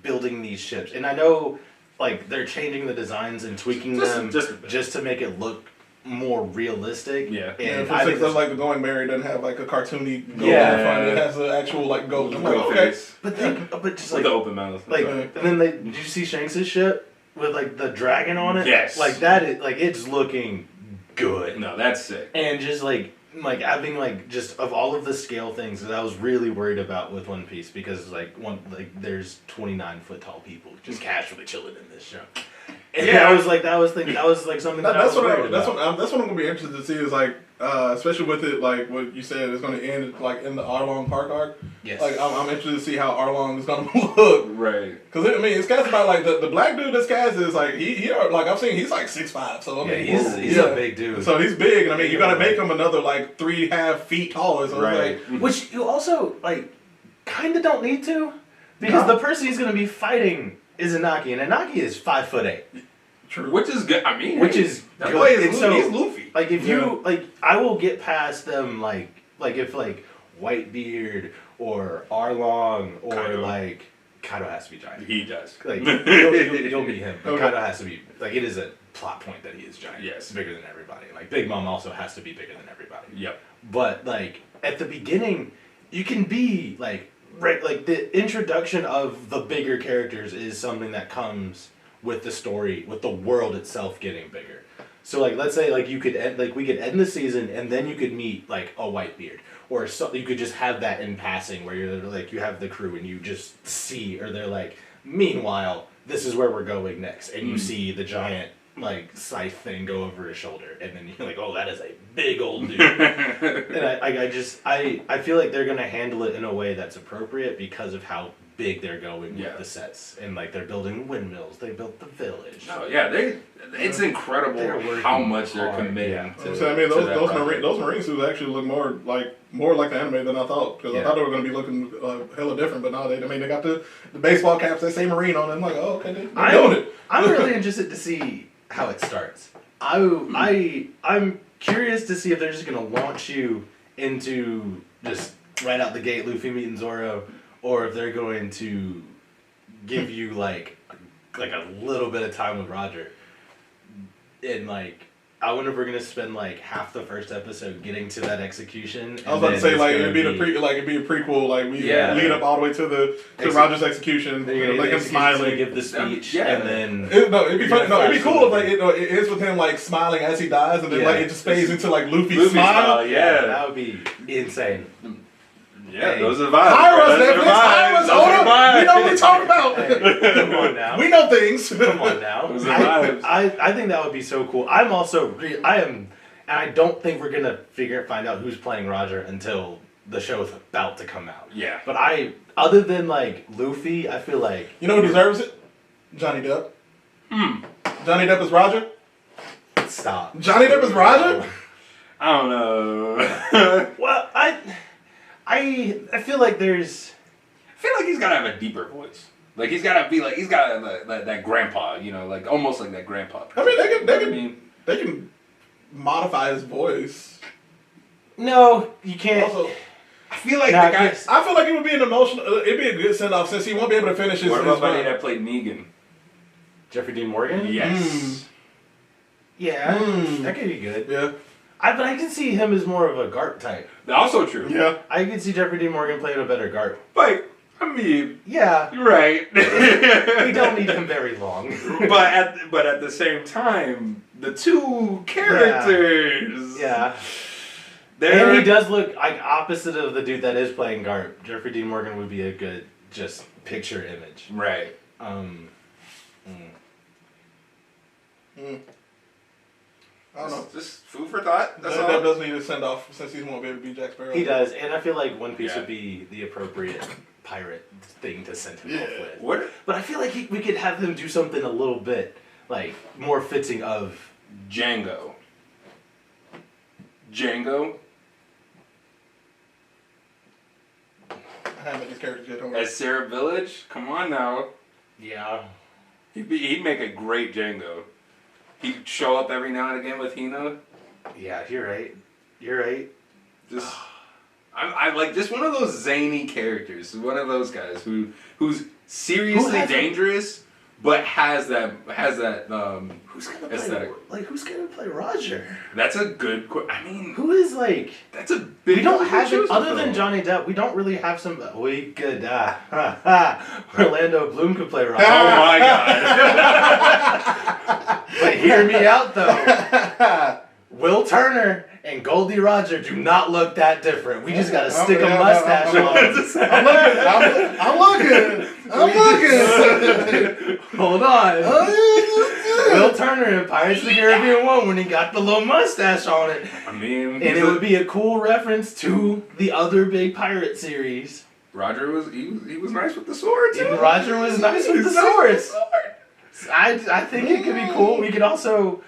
building these ships. And I know like they're changing the designs and tweaking them
Just a bit.
just to make it look more realistic.
Yeah.
Yeah,
And
for
I
six,
think
like the Going Merry doesn't have like a cartoony goat
Yeah.
in the front. It has an actual like goat. I'm like,
Go
okay.
face.
but just
With
like
the open mouth.
like
Right.
and then did you see Shanks' ship with like the dragon on it?
Yes.
Like that is like it's looking good.
No, that's sick.
And just like having like just of all of the scale things that I was really worried about with One Piece because there's 29-foot tall people just casually chilling in this show. And
Yeah.
that was like something that I was
That's what
worried
that's
about.
what I'm gonna be interested to see is like, especially with it like what you said it's gonna end like in the Arlong Park arc.
Yes.
Like I'm interested to see how Arlong is gonna look.
Right.
Cause I mean it's cast about like the black dude that's cast is like he like I've seen he's like 6'5", so I
Yeah,
mean
he's a big dude.
So he's big, and I mean you gotta make him another like 3.5 feet taller. So
Right.
it's like
Which you also like kind of don't need to because
No.
the person he's gonna be fighting is Inaki, and Inaki is 5'8".
true.
Which is good. I mean,
Which is
that
good.
boy is
And
Luffy.
so-
He's Luffy.
Like if
Yeah.
you like, I will get past them like if like Whitebeard or Arlong or
Kaido.
like Kaido has to be giant.
He does.
Like you'll meet him, but
Okay.
Kaido has to be like it is a plot point that he is giant.
Yes.
It's bigger than everybody. Like Big Mom also has to be bigger than everybody.
Yep.
But like at the beginning, you can be like like the introduction of the bigger characters is something that comes with the story, with the world itself getting bigger. So like let's say like you could end like we could end the season and then you could meet like a Whitebeard or so you could just have that in passing where you're like you have the crew and you just see or they're like meanwhile this is where we're going next and you see the giant like scythe thing go over his shoulder and then you're like oh that is a big old dude. And I feel like they're gonna handle it in a way that's appropriate because of how big they're going
Yeah.
with the sets and like they're building windmills. They built the village.
No, yeah, it's incredible
They're working
how much they're
hard,
committing
yeah.
to.
So I mean
to that
those
project.
marine suits actually look more like the anime than I thought because I
Yeah.
thought they were gonna be looking hella different, but no, they got the baseball caps that say Marine on it. I'm like, oh okay, they're doing it.
I'm really interested to see how it starts. I'm curious to see if they're just gonna launch you into just right out the gate Luffy meeting Zoro, or if they're going to give you like a little bit of time with Roger. And like I wonder if we're gonna spend like half the first episode getting to that execution.
I was about to say like it'd be a prequel, like we
Yeah.
lead up all the way to Roger's execution,
Then you're gonna
like
get
him
the
smiling.
give the speech,
Yeah.
and then
It'd be fun, it'd be
flash
cool if
Luffy.
like it ends with him like smiling as he dies, and then
Yeah.
like it just fades into like Luffy's
Luffy's
smile.
smile, yeah.
that would be insane.
Yeah,
Hey.
those are the vibes.
Kairos,
Those are
Netflix,
the vibes.
Kairos,
Those are
hold
the
up.
vibes.
We know what we're talking about.
Hey, come on now.
We know things.
Come on now.
Those are vibes.
I think that would be so cool. I'm also and I don't think we're gonna find out who's playing Roger until the show is about to come out.
Yeah.
But other than like Luffy, I feel like
You know who deserves it? Johnny Depp. Johnny Depp is Roger.
stop.
Johnny Depp is Roger.
I don't know.
Well, I feel like there's
I feel like he's gotta have a deeper voice. Like he's gotta be like he's got that grandpa, you know, like almost like that grandpa.
I mean,
I mean,
they can modify his voice.
no, you can't.
Also,
I feel like
Nah,
the guy.
just-
I feel like it would be an emotional. It'd be a good send off since he won't be able to finish his.
What about
his
buddy
run.
that played Negan?
Jeffrey Dean Morgan.
Yes.
Yeah,
Mm.
that could be good.
Yeah.
But I can see him as more of a Garp type.
Also true.
Yeah.
I could see Jeffrey Dean Morgan playing a better Garp.
But I mean,
Yeah,
you're right.
we don't need him very long.
but at the same time, the two characters.
Yeah.
They're
And he does look like opposite of the dude that is playing Garp. Jeffrey Dean Morgan would be a good just picture image.
right.
I don't know.
Just food for thought. That's
Johnny Depp
all.
does need a send off since he won't be able to be Jack Sparrow.
He does, and I feel like One Piece
Yeah.
would be the appropriate pirate thing to send him off
Yeah.
with.
What?
But I feel like we could have him do something a little bit like more fitting of
Django. Django
I haven't met these characters yet. Don't worry.
as Sarah Village. Come on now.
Yeah.
He'd make a great Django. He'd show up every now and again with Hina.
Yeah, you're right. You're right.
Just, I like just one of those zany characters. One of those guys who's seriously
hasn't-
dangerous, but has that
Who's gonna
aesthetic.
who's gonna play Roger?
That's a good. I mean,
Who is like?
that's a big.
We don't have
choose
it other
from.
than Johnny Depp. We don't really have some. We could. Orlando Bloom could play Roger.
Oh my god!
But hear me out though. Will Turner and Goldie Roger do not look that different. We just gotta stick a mustache on.
I'm looking.
Hold on. Will Turner in Pirates of the Caribbean 1 when he got the little mustache on it.
I mean,
And it would be a cool reference to the other big pirate series.
Roger was he was nice with the sword too.
And Roger was nice with the swords. I think it could be cool. We could also,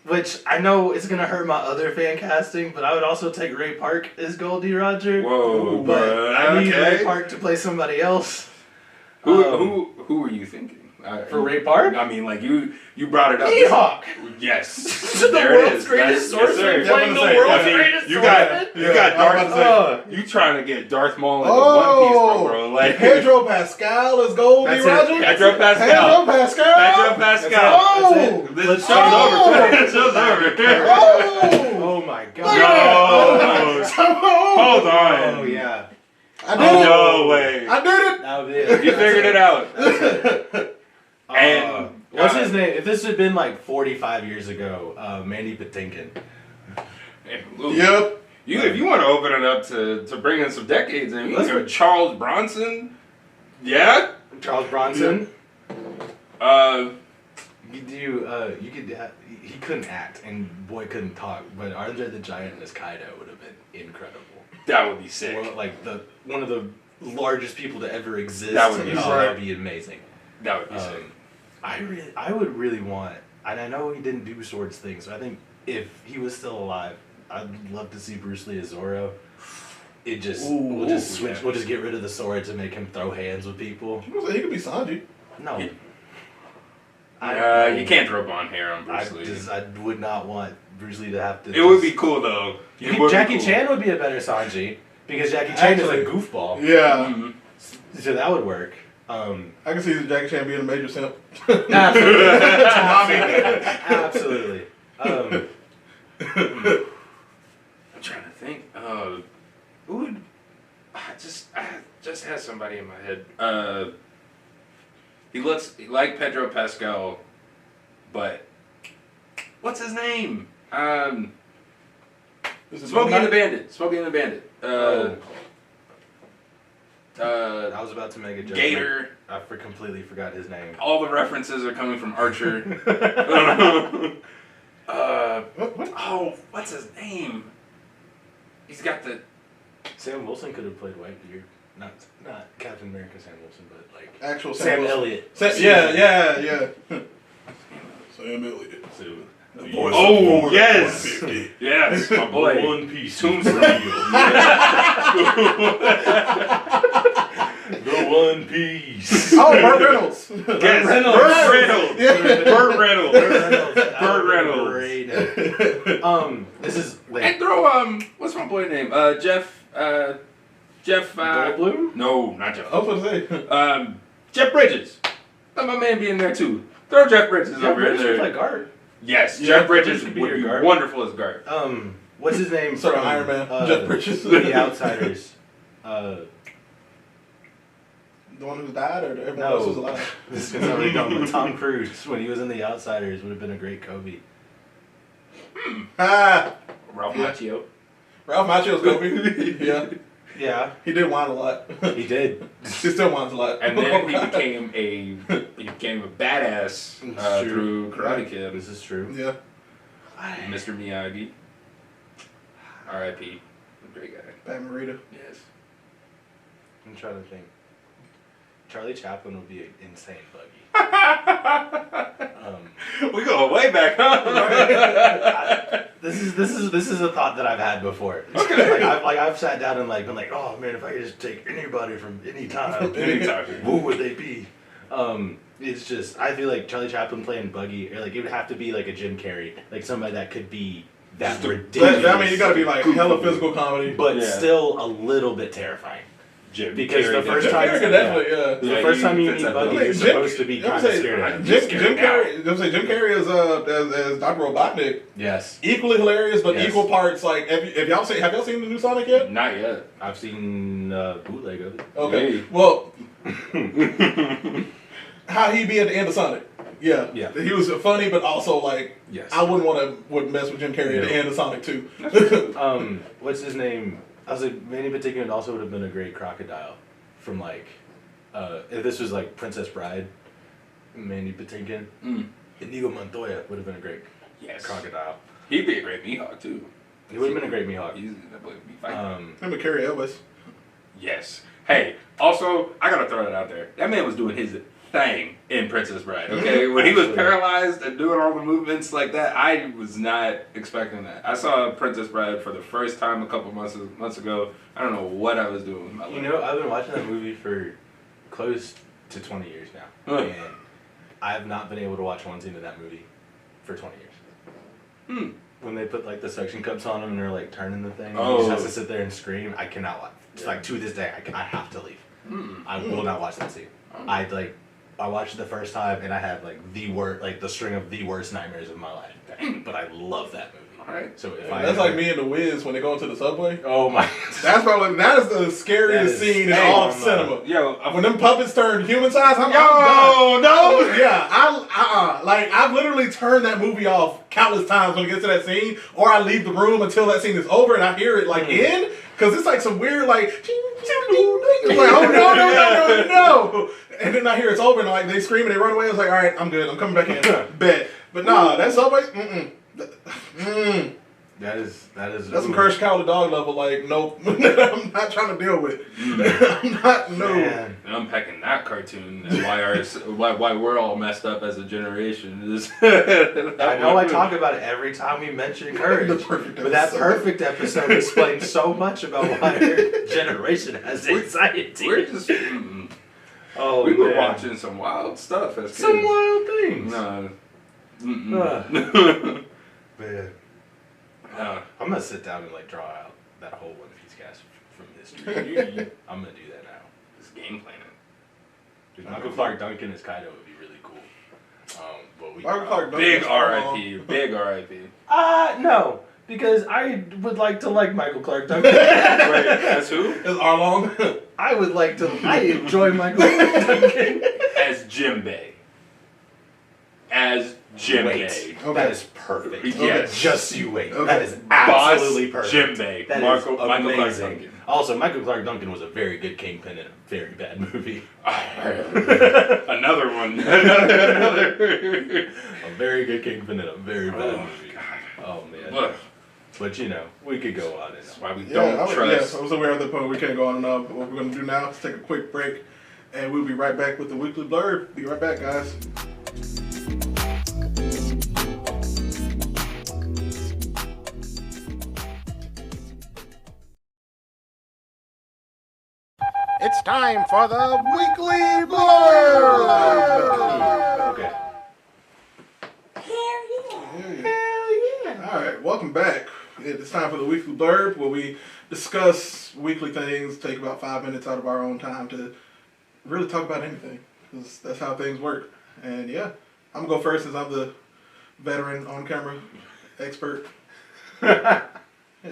which I know it's gonna hurt my other fan casting, but I would also take Ray Park as Goldie Roger.
Whoa,
But I need
okay.
Ray Park to play somebody else.
Who were you thinking?
For Ray Park?
I mean, like you brought it up.
Mihawk!
Yes.
The
There it
world's
is.
greatest
Yes,
swordsman
sir.
playing the
Yeah,
world's
I mean,
greatest
You got
swordsman?
you got
Yeah, I was
Darth.
about to
You trying to get Darth Maul into One Piece, bro? Like
Pedro Pascal is Goldie
That's it.
Roger.
Pedro
Pedro
Pascal.
Pascal.
Pedro Pascal.
Oh!
That's it.
This
Let's
show's
go.
over. This show's over.
Oh!
Oh my
No.
god.
Hold on.
Oh yeah.
I did it.
No way.
I did it.
That would be it.
You figured it out. And
what's his name? If this had been like 45 years ago, Mandy Patinkin.
Yep.
If you want to open it up to bring in some decades in, you can go Charles Bronson. Yeah.
Charles Bronson. You could he couldn't act and boy couldn't talk, but Andre the Giant as Kaido would have been incredible.
That would be sick.
One of the largest people to ever exist.
That would be
that
sick.
would be amazing.
That would be sick.
I would really want, and I know he didn't do swords things, so I think if he was still alive, I'd love to see Bruce Lee as Zoro. We'll just switch.
yeah.
We'll just get rid of the sword to make him throw hands with people.
He could be Sanji.
No.
You can't throw blonde hair on Bruce Lee.
I would not want Bruce Lee to have to.
It would be cool though.
Jackie Chan would be a better Sanji because Jackie Chan is a goofball,
Yeah.
Mhm.
so that would work.
I can see Jackie Chan being a major simp.
Absolutely. Absolutely.
I'm trying to think. Who would I just had somebody in my head. He like Pedro Pascal, but what's his name? Smokey and the Bandit. Smokey and the Bandit.
I was about to make a joke.
Gator.
I completely forgot his name.
All the references are coming from Archer.
What?
Oh, what's his name? He's got the.
Sam Wilson could have played Whitebeard. Not Captain America Sam Wilson, but like
Actual
Sam
Wilson.
Elliott.
Yeah. Sam Elliott.
Oh yes, yes, my boy.
One Piece.
Tombstone.
The One Piece.
Oh, Burt Reynolds.
Yes,
Reynolds.
Burt Reynolds. Burt Reynolds.
Great. This is
And
like
throw what's my boy name? Jeff.
Goldblum.
No, not Jeff.
I was going to say.
Jeff Bridges. Let my man be in there too. Throw Jeff Bridges
Jeff
over
Bridges
in
would
there.
play guard.
Yes,
Yeah,
Jeff Bridges
could
would
be
be
your guard.
wonderful as guard.
What's his name?
Sort of
from,
Iron Man. Jeff Bridges.
The Outsiders.
The one who died or everyone else who's
No,
alive?
this is already done. But Tom Cruise, when he was in The Outsiders, would have been a great Kobe.
Ah,
Ralph
Yeah.
Macchio.
Ralph Macchio's Kobe. Yeah,
Yeah,
he did whine a lot.
he did.
He still whines a lot.
And then he became a badass
It's true.
through Karate Kid.
This is true.
Yeah.
Mr. Miyagi. R.I.P. Great guy.
Pat Morita.
Yes.
I'm trying to think. Charlie Chaplin would be an insane buggy.
We go way back, huh?
This is a thought that I've had before. Okay. I've sat down and been like, oh man, if I could just take anybody from any time, who would they be? It's just I feel like Charlie Chaplin playing Buggy, or it would have to be like a Jim Carrey, like somebody that could be that ridiculous.
I mean, you got to be like hella physical comedy,
but still a little bit terrifying.
Because
the first time, the first time you meet Buggy, you're supposed to be kind of scared.
Jim Carrey as Dr. Robotnik.
Yes,
equally hilarious, but equal parts. Like, have y'all seen the new Sonic yet?
Not yet.
I've seen bootleg of it.
Okay, well, how he be at the end of Sonic? Yeah. He was funny, but also I wouldn't mess with Jim Carrey at the end of Sonic 2.
What's his name? I was like, Manny Patinkin also would have been a great crocodile from if this was like Princess Bride, Manny Patinkin. Inigo Montoya would have been a great crocodile.
He'd be a great Mihawk too.
He would have been a great Mihawk.
He's be fighting.
Him and Carrie Elwes.
Yes. Hey, also, I gotta throw that out there. That man was doing his thing in Princess Bride, okay? When he was paralyzed and doing all the movements like that, I was not expecting that. I saw Princess Bride for the first time a couple months ago. I don't know what I was doing with my life.
You know, I've been watching that movie for close to 20 years now, and I have not been able to watch one scene of that movie for 20 years. When they put the suction cups on him and they're turning the thing, and he just has to sit there and scream. I cannot watch. It's to this day, I have to leave. I will not watch that scene. I watched it the first time and I had the string of the worst nightmares of my life. But I love that movie.
Alright.
So
that's like me and the Wiz when they go into the subway.
Oh my!
That is the scariest scene in all of cinema.
Yo,
when them puppets turn human size, I'm
done.
No, yeah, I've literally turned that movie off countless times when it gets to that scene, or I leave the room until that scene is over and I hear it end, because it's some weird oh no, and then I hear it's over and they scream and they run away. I was like, all right, I'm good, I'm coming back in. Bet, but nah, that subway,
That's
some Courage Cowardly Dog level. Nope, I'm not trying to deal with. I'm not. No.
Man. Unpacking that cartoon and why we're all messed up as a generation is.
I know I talk about it every time we mention Courage, but that perfect episode explains so much about why our generation has anxiety.
We're just. We were watching some wild stuff as kids.
Some wild things.
No.
Man. I'm gonna sit down and draw out that whole One Piece cast from history. I'm gonna do that now.
This game planning.
Dude, Michael Clark Duncan as Kaido would be really cool.
Michael Clark Duncan.
Big R.I.P. Big R.I.P.
No, because I would like to like Michael Clark Duncan.
Wait, as who?
As Arlong.
I would like to. I enjoy Michael Clark Duncan
as Jimbei. As Jimbei.
Okay. That is perfect.
Yes.
Just you wait.
Okay.
That is absolutely perfect.
Jimbei.
That
Michael
is
Clark
amazing.
Duncan.
Also, Michael Clark Duncan was a very good Kingpin in a very bad movie.
Another one.
A very good Kingpin in a very bad movie.
God.
Oh man. But we could go on and
That's why we
I
trust.
was aware of the point. We can't go on and on. But what we're going to do now is take a quick break, and we'll be right back with the weekly blurb. Be right back, guys. It's time for the weekly blurb.
Okay.
Hell yeah. All right, welcome back. It's time for the weekly blurb, where we discuss weekly things, take about 5 minutes out of our own time to really talk about anything, because that's how things work. And yeah, I'm going to go first since I'm the veteran on-camera expert. Yeah,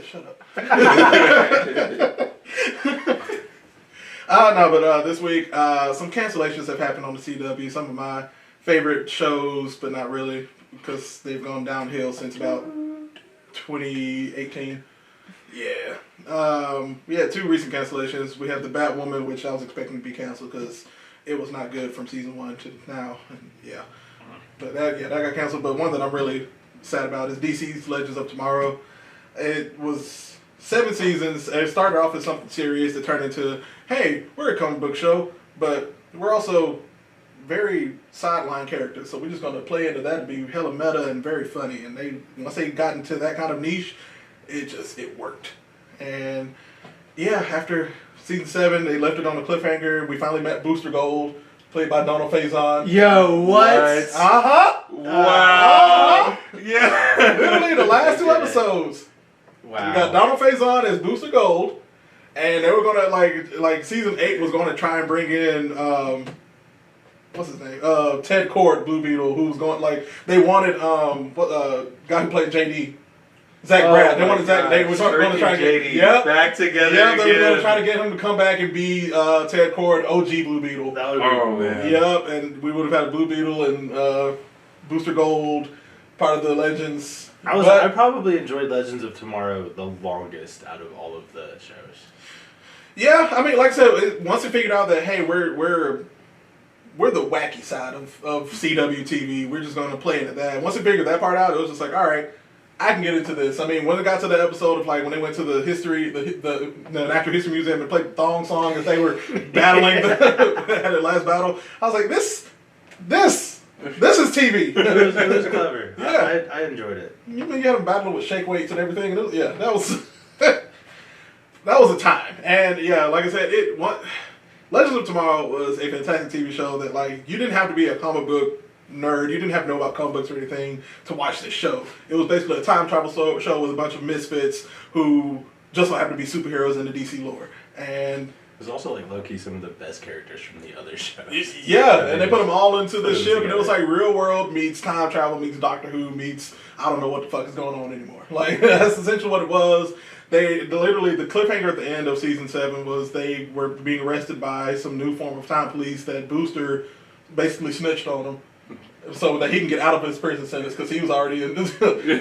shut up. No, but this week, some cancellations have happened on the CW. Some of my favorite shows, but not really, because they've gone downhill since about 2018. Yeah. We had 2 recent cancellations. We have the Batwoman, which I was expecting to be canceled because it was not good from season 1 to now. And yeah. But that got canceled. But one that I'm really sad about is DC's Legends of Tomorrow. It was 7 seasons. It started off as something serious that turned into, hey, we're a comic book show, but we're also very sideline characters. So we're just gonna play into that and be hella meta and very funny. And once they got into that kind of niche, it worked. And yeah, after season 7, they left it on a cliffhanger. We finally met Booster Gold, played by Donald Faison.
Yo, what?
Uh-huh.
Wow.
Yeah. Literally the last 2 episodes.
Wow.
We got Donald Faison as Booster Gold, and they were gonna like season 8 was gonna try and bring in what's his name? Ted Kord, Blue Beetle, who's going they wanted guy who played JD. Zach Braff. They wanted Zach. They were going to try to get
JD back together.
Yeah, they were going to
again.
try to get him to come back and be Ted Kord, OG Blue Beetle.
That would be
Oh,
cool.
man.
Yep, and we would have had Blue Beetle and Booster Gold, part of the Legends.
I probably enjoyed Legends of Tomorrow the longest out of all of the shows.
Yeah, I mean, like I said, once we figured out that hey, we're the wacky side of CW TV, we're just going to play into that. Once we figured that part out, it was just like, all right, I can get into this. I mean, when it got to the episode of when they went to the history, the Natural History Museum and played the thong song as they were battling had their last battle, I was like, this is TV.
It was clever.
Yeah.
I enjoyed it.
You had them battling with shake weights and everything. And that was that was a time. And yeah, like I said, Legends of Tomorrow was a fantastic TV show that you didn't have to be a comic book nerd. You didn't have to know about comic books or anything to watch this show. It was basically a time travel show with a bunch of misfits who just so happened to be superheroes in the DC lore. And
It was also low-key some of the best characters from the other shows.
yeah, and they put them all into the
Put them
ship, and it was
together.
real world meets time travel meets Doctor Who meets I don't know what the fuck is going on anymore. That's essentially what it was. Literally the cliffhanger at the end of season 7 was they were being arrested by some new form of time police that Booster basically snitched on them so that he can get out of his prison sentence because he was already a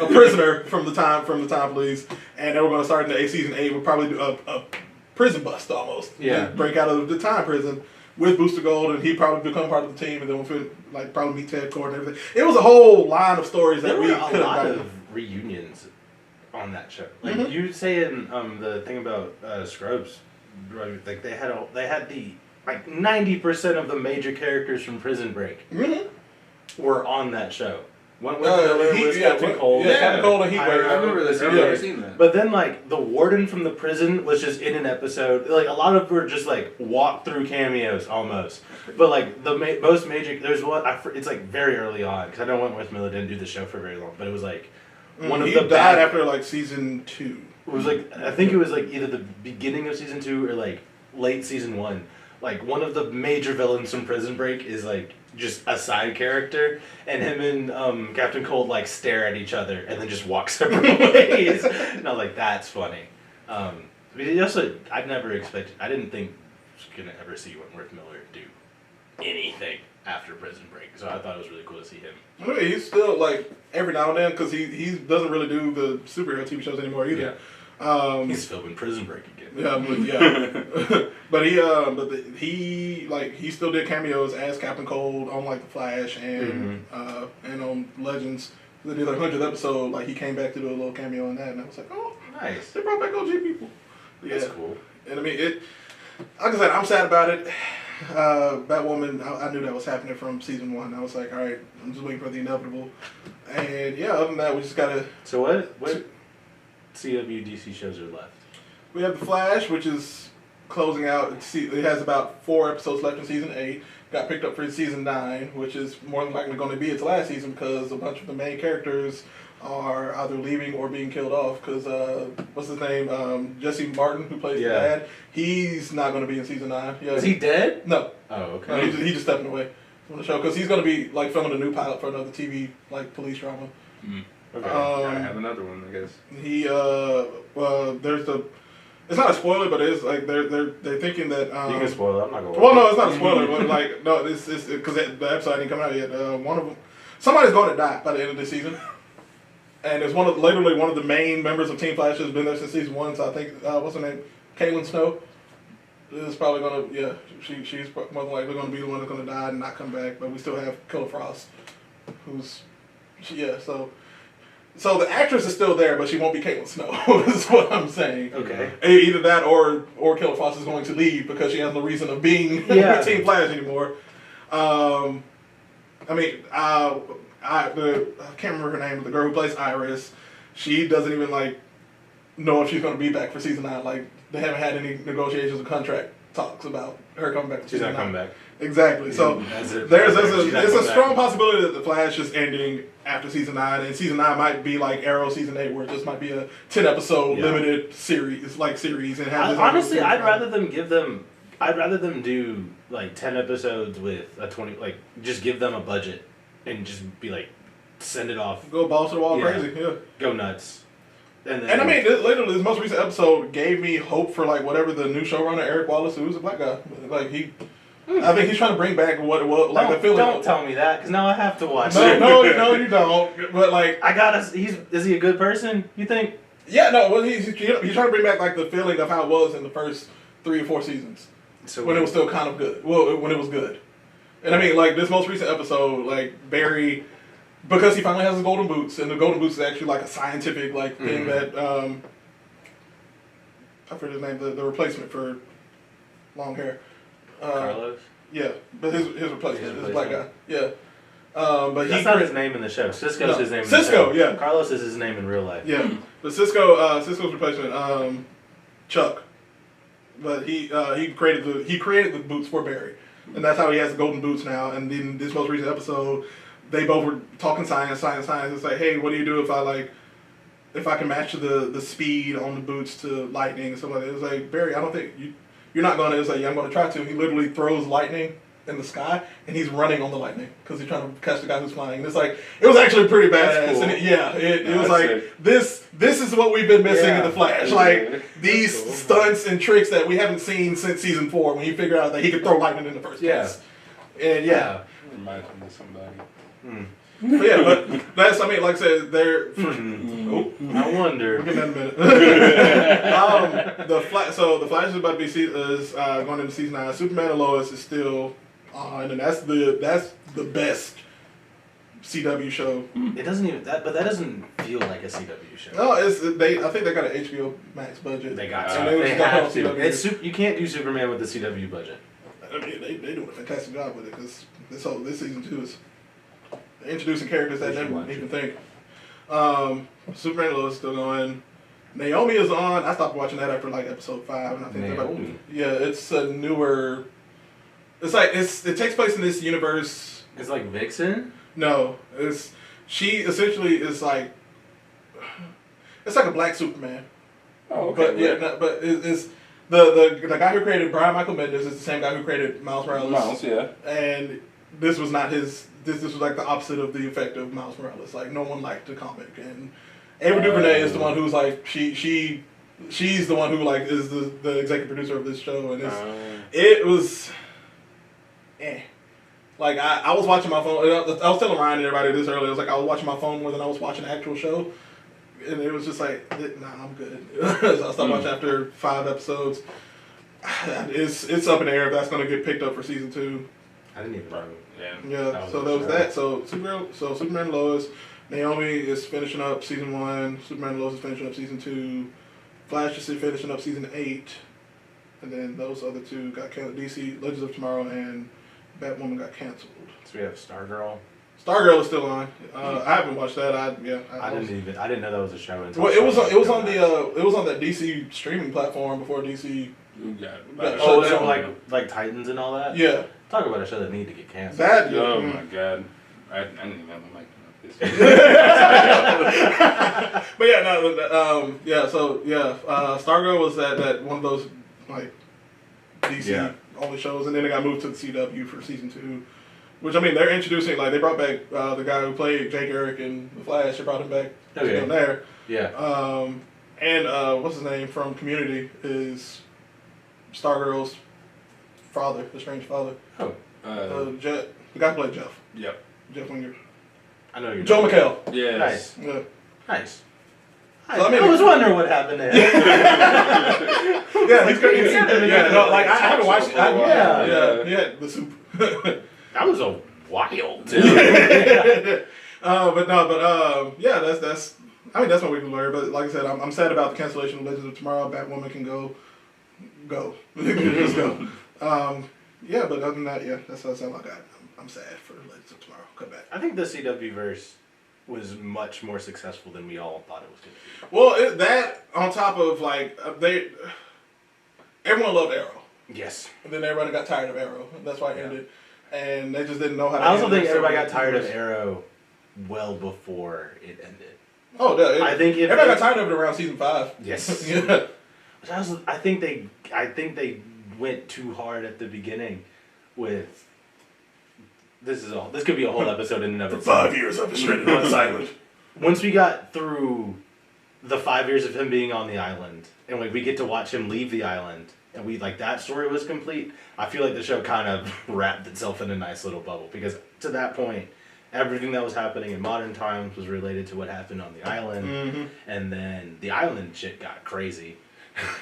prisoner from the time police, and they were going to start in season 8 with probably do a prison bust almost.
Yeah.
Break out of the time prison with Booster Gold, and he'd probably become part of the team, and then we'll probably meet Ted Kord and everything. It was a whole line of stories that
There
we
were
could
a lot
have
of reunions on that show.
Mhm.
You say in the thing about Scrubs, they had the 90% of the major characters from Prison Break were on that show. One was Captain Cold.
Yeah, Captain Cold and Heatwave.
I remember this. I've
Yeah.
never seen that.
But then, the warden from the prison was just in an episode. A lot of them were just, walk-through cameos, almost. But, the most major... There's one... It's, very early on, because I know Wentworth Miller didn't do the show for very long, but it was, one of
he
the
died after, season 2.
It was, I think it was, either the beginning of season 2 or, late season 1. One of the major villains from Prison Break is, just a side character, and him and Captain Cold stare at each other and then just walk separate ways. And I was like, that's funny. But also, I didn't think I was gonna ever see Wentworth Miller do anything after Prison Break, so I thought it was really cool to see him.
I mean, he's still, every now and then, because he doesn't really do the superhero TV shows anymore either.
He's filming Prison Break again.
Yeah, but he still did cameos as Captain Cold on The Flash and on Legends. They did 100th episode. He came back to do a little cameo in that, and I was like, oh,
Nice.
they brought back OG people.
That's cool.
And I mean, like I said, I'm sad about it. Batwoman, I knew that was happening from season 1. I was like, all right, I'm just waiting for the inevitable. And yeah, other than that, we just gotta.
So what CW DC shows are left?
We have The Flash, which is closing out. It has about 4 episodes left in season 8. Got picked up for season 9, which is more than likely going to be its last season because a bunch of the main characters are either leaving or being killed off. Because what's his name? Jesse Martin, who plays the dad, he's not going to be in season 9. Yeah,
Is he dead?
No.
Oh,
No,
okay.
he's just stepping away from the show because he's going to be filming a new pilot for another TV police drama.
Okay.
I have another one, I guess.
There's the. It's not a spoiler, but it's they're thinking that.
You can spoil it. I'm not gonna.
Well, no, it's not a spoiler, but no, it's because the episode didn't come out yet. One of them, somebody's going to die by the end of this season, and it's literally one of the main members of Team Flash has been there since season 1. So I think what's her name, Caitlin Snow, is probably gonna she's more than likely gonna be the one that's gonna die and not come back. But we still have Killer Frost, So the actress is still there, but she won't be Caitlin Snow, is what I'm saying.
Okay.
Either that or Killer Frost is going to leave because she has no reason of being
Yeah.
Team Flash anymore. I mean, I can't remember her name, but the girl who plays Iris, she doesn't even like know if she's going to be back for season 9. Like, they haven't had any negotiations or contract talks about her coming back.
She's not coming back.
Exactly. So there's a strong possibility that the Flash is ending after season 9, and season 9 might be like Arrow season 8, where it just might be a 10-episode limited series, and have.
Honestly, I'd rather them do like 10 episodes with a 20, like just give them a budget and just be like, send it off.
Go balls to the wall crazy, yeah.
Go nuts. And
I mean, literally, this most recent episode gave me hope for like whatever the new showrunner Eric Wallace, who's a black guy, like I think he's trying to bring back what like the feeling.
Don't tell me that, because now I have to watch.
No, you don't. But like,
is he a good person? You think?
Yeah, no. Well, he's trying to bring back like the feeling of how it was in the first 3 or 4 seasons, when it was still kind of good. Well, when it was good, and I mean, like this most recent episode, like Barry, because he finally has his golden boots, and the golden boots is actually like a scientific like thing that I forget his name, the replacement for long hair.
Carlos?
Yeah, but his replacement is a black guy. Yeah. But
that's not his name in the show. Cisco's his name in the show.
Cisco, yeah.
Carlos is his name in real life.
Yeah. But Cisco's replacement, Chuck. But he created the boots for Barry. And that's how he has the golden boots now. And then this most recent episode, they both were talking science. It's like, hey, what do you do if I can match the speed on the boots to lightning and stuff like that? It was like, Barry, I don't think you're not going to. It's like, yeah, I'm going to try to. He literally throws lightning in the sky, and he's running on the lightning because he's trying to catch the guy who's flying. And it's like, it was actually pretty badass.
Cool.
And it was like, this is what we've been missing in The Flash. Like, these stunts and tricks that we haven't seen since season 4 when he figured out that he could throw lightning in the first place. And
Reminds me of somebody.
but that's, I mean, like I said, they're...
I wonder.
We'll get that in a minute. The Flash is about to be going into season 9. Superman and Lois is still on, and that's the best CW show.
It doesn't even but that doesn't feel like a CW show.
No, I think they got an HBO Max budget.
They got
and
to. They have to.
CW.
You can't do Superman with the CW budget.
I mean, they doing a fantastic job with it because this season 2 is introducing characters that never even think. Superman and Lois is still going. Naomi is on. I stopped watching that after like episode 5, and I think they're like, yeah, it's a newer. It's like it takes place in this universe.
It's like Vixen.
No, she essentially is like it's like a black Superman.
Oh, okay.
But it's the guy who created Brian Michael Bendis is the same guy who created Miles Morales. And this was not his. This was like the opposite of the effect of Miles Morales. Like, no one liked the comic, and Ava DuVernay is the one who's like she's the one who like is the executive producer of this show, and it was like I was watching my phone. I was telling Ryan and everybody this earlier. I was like, I was watching my phone more than I was watching the actual show, and it was just like, nah, I'm good. So I stopped watching after 5 episodes. It's up in the air if that's going to get picked up for season 2.
I didn't even know.
Yeah. So that was that. So Superman and Lois. Naomi is finishing up season 1. Superman and Lois is finishing up season 2. Flash is finishing up season 8. And then those other 2 got canceled. DC Legends of Tomorrow and Batwoman got canceled.
So we have Stargirl.
Stargirl is still on. I haven't watched that. I
didn't know that was a show until.
Well, it was on that DC streaming platform before DC.
Was it like Titans and all that?
Yeah.
Talk about a show that needed to get canceled.
Oh my god. I didn't even have a mic this.
But Stargirl was that one of those like DC only shows, and then it got moved to the CW for season 2. Which, I mean, they're introducing, like, they brought back the guy who played Jake Eric in The Flash. They brought him back there.
Yeah.
And what's his name from Community is Stargirl's father, the strange father.
Oh.
The guy who played Jeff.
Yep.
Jeff Winger.
I know you're
Joe McHale.
Yes.
Nice.
Yeah.
Nice.
So,
I was wondering what happened there.
Yeah, he's good. I haven't watched it. Yeah, the soup.
That was a wild, too.
That's I mean, that's my weekly blur. But like I said, I'm sad about the cancellation of Legends of Tomorrow. Batwoman can go. Just go. Yeah, but other than that, yeah, that's all I got. I'm sad for Legends of Tomorrow. Come back.
I think the CW verse was much more successful than we all thought it was going to be.
Well, that on top of everyone loved Arrow,
Yes.
and then everybody got tired of Arrow, and that's why it ended. And they just didn't know how to.
I also
end
think
it,
everybody
so
got tired of
it was-
Arrow well before it ended.
Oh, yeah.
I think if
everybody got tired of it around season 5.
Yes.
Yeah.
I think they went too hard at the beginning with this could be a whole episode in and of
For
itself.
5 years, I've been stranded on this island.
Once we got through the 5 years of him being on the island and we get to watch him leave the island and that story was complete, I feel like the show kind of wrapped itself in a nice little bubble because to that point everything that was happening in modern times was related to what happened on the island, and then the island shit got crazy.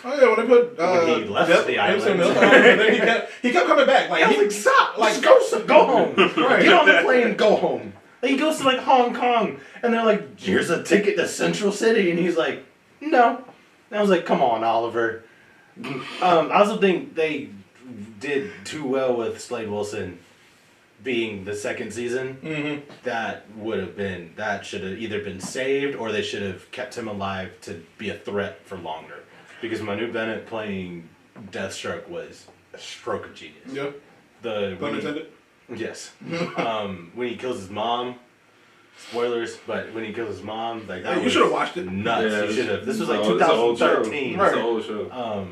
Oh yeah, when they put
When he left the island.
and then he kept coming back. Like
I was like, stop! Just go home.
Right.
Get on the plane and go home. Like, he goes to Hong Kong, and they're like, here's a ticket to Central City, and he's like, no. And I was like, come on, Oliver. I also think they did too well with Slade Wilson being the second season.
Mm-hmm.
That should have either been saved or they should have kept him alive to be a threat for longer. Because Manu Bennett playing Deathstroke was a stroke of genius.
Yeah. Pun intended.
Yes. When he kills his mom, spoilers, but when he kills his mom,
You should have watched it.
Nuts.
Yeah,
you should have. This was
it's an old show.
2013.
It's an old show.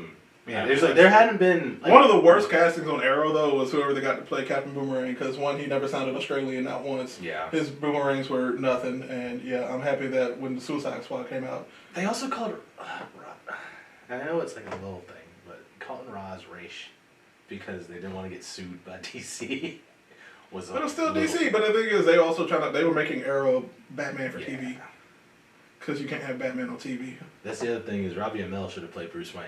Yeah, there's there hadn't been
One of the worst castings on Arrow though was whoever they got to play Captain Boomerang because he never sounded Australian not once.
Yeah.
His boomerangs were nothing, and yeah, I'm happy that when the Suicide Squad came out,
They also called I know it's a little thing, but calling Roz Raish because they didn't want to get sued by DC was.
but it was still DC. But the thing is, they also they were making Arrow Batman for TV because you can't have Batman on TV.
That's the other thing is Robbie Amell should have played Bruce Wayne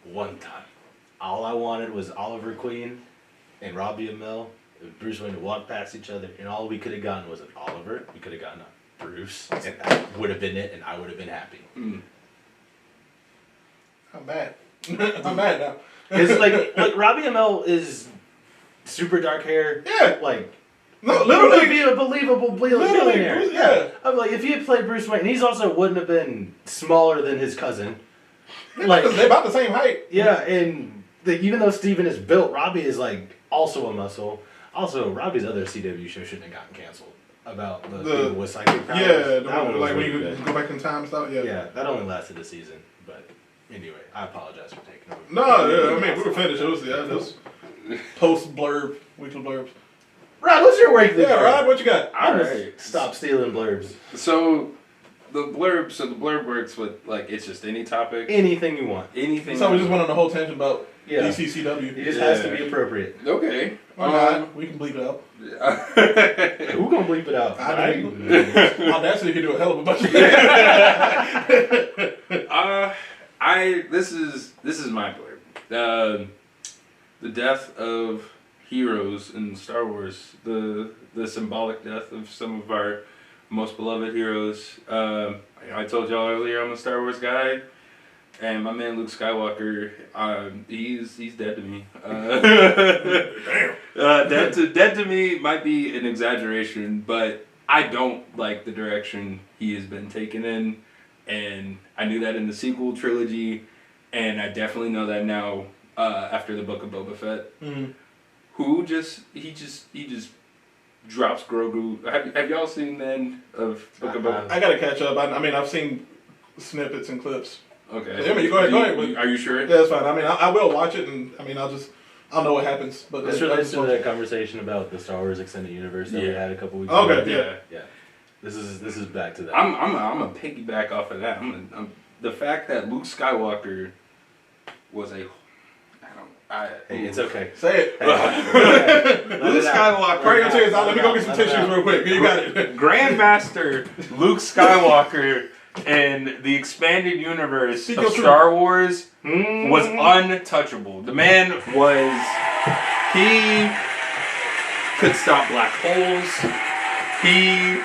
one time. All I wanted was Oliver Queen and Robbie Amell and Bruce Wayne to walk past each other, and all we could have gotten was an Oliver. We could have gotten a Bruce, and that would have been it, and I would have been happy.
I'm mad. I'm mad now.
Because Robbie Amell is super dark hair.
Yeah. No,
Literally
literally.
be a believable billionaire.
Bruce, yeah.
I'm like, if he had played Bruce Wayne, he's also wouldn't have been smaller than his cousin.
They're about the same height.
Yeah, and even though Steven is built, Robbie is also a muscle. Also, Robbie's other CW show shouldn't have gotten canceled about the people with psychic powers.
Yeah,
that one was
when
really
you
good.
go back in time and stuff. Yeah.
Yeah, that only lasted a season. But anyway, I apologize for taking over.
No, yeah, I mean we were finished. It was post blurb, weekly blurbs.
Rod, what's your week this
Yeah,
week?
Rod, what you got?
I'm
All
just
right.
stop stealing blurbs.
So the blurb works with it's just any topic,
Anything you want.
anything.
So we just went on a whole tangent about
Yeah.
DCCW.
It just has to be appropriate.
Okay.
Why not? We can bleep it out.
Who gonna bleep it out?
I do. Audacity can do a hell of a bunch of
This is my blurb. The death of heroes in Star Wars, the symbolic death of some of our most beloved heroes. I told y'all earlier I'm a Star Wars guy, and my man Luke Skywalker, he's dead to me. Dead to me might be an exaggeration, but I don't like the direction he has been taken in, and I knew that in the sequel trilogy, and I definitely know that now after the Book of Boba Fett.
Mm-hmm.
Who just drops Grogu. Have y'all seen the end of Book of Boba?
I gotta catch up. I mean, I've seen snippets and clips.
Okay.
Yeah, I mean, go ahead.
Are you sure?
Yeah, that's fine. I mean, I will watch it, and I mean, I'll know what happens. But
This relates to that conversation about the Star Wars Extended Universe that we had a couple weeks ago.
Okay,
Yeah.
Yeah. This is back to that.
I'm a piggyback off of that. The fact that Luke Skywalker was a.
Hey, it's okay.
Say it.
Luke Skywalker.
Craig, your tears out. Let me go get some tissues real quick. You got it.
Grandmaster Luke Skywalker in the expanded universe
Speak
of
your truth.
Star Wars was untouchable. The man he could stop black holes. He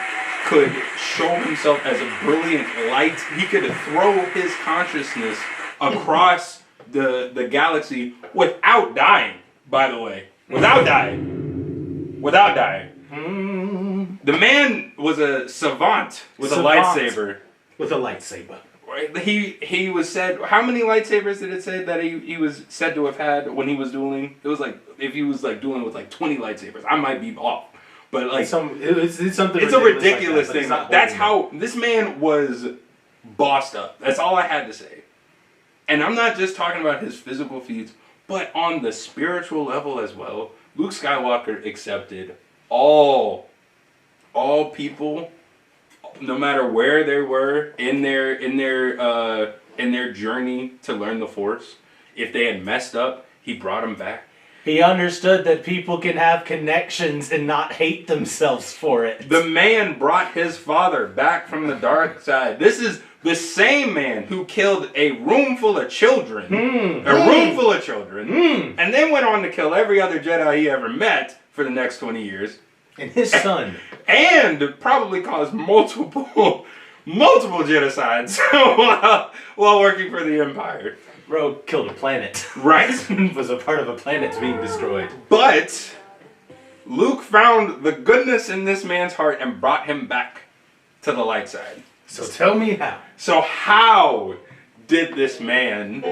could show himself as a brilliant light. He could throw his consciousness across the galaxy without dying. by the way, without dying. Without dying. The man was a savant with a lightsaber.
With a lightsaber.
Right? He was said, how many lightsabers did it say that he was said to have had when he was dueling? It was like, if he was like dueling with like 20 lightsabers, I might be off. But like,
It's something.
it's a ridiculous thing.
Like
That's how this man was bossed up. That's all I had to say. And I'm not just talking about his physical feats, but on the spiritual level as well. Luke Skywalker accepted all people, no matter where they were in their journey to learn the Force. If they had messed up, he brought them back.
He understood that people can have connections and not hate themselves for it.
The man brought his father back from the dark side. This is the same man who killed a room full of children. And then went on to kill every other Jedi he ever met for the next 20 years.
And his son.
And probably caused multiple genocides while working for the Empire.
Rogue killed a planet.
Right.
Was a part of a planet being destroyed.
But Luke found the goodness in this man's heart and brought him back to the light side.
So tell me how.
So how did this man,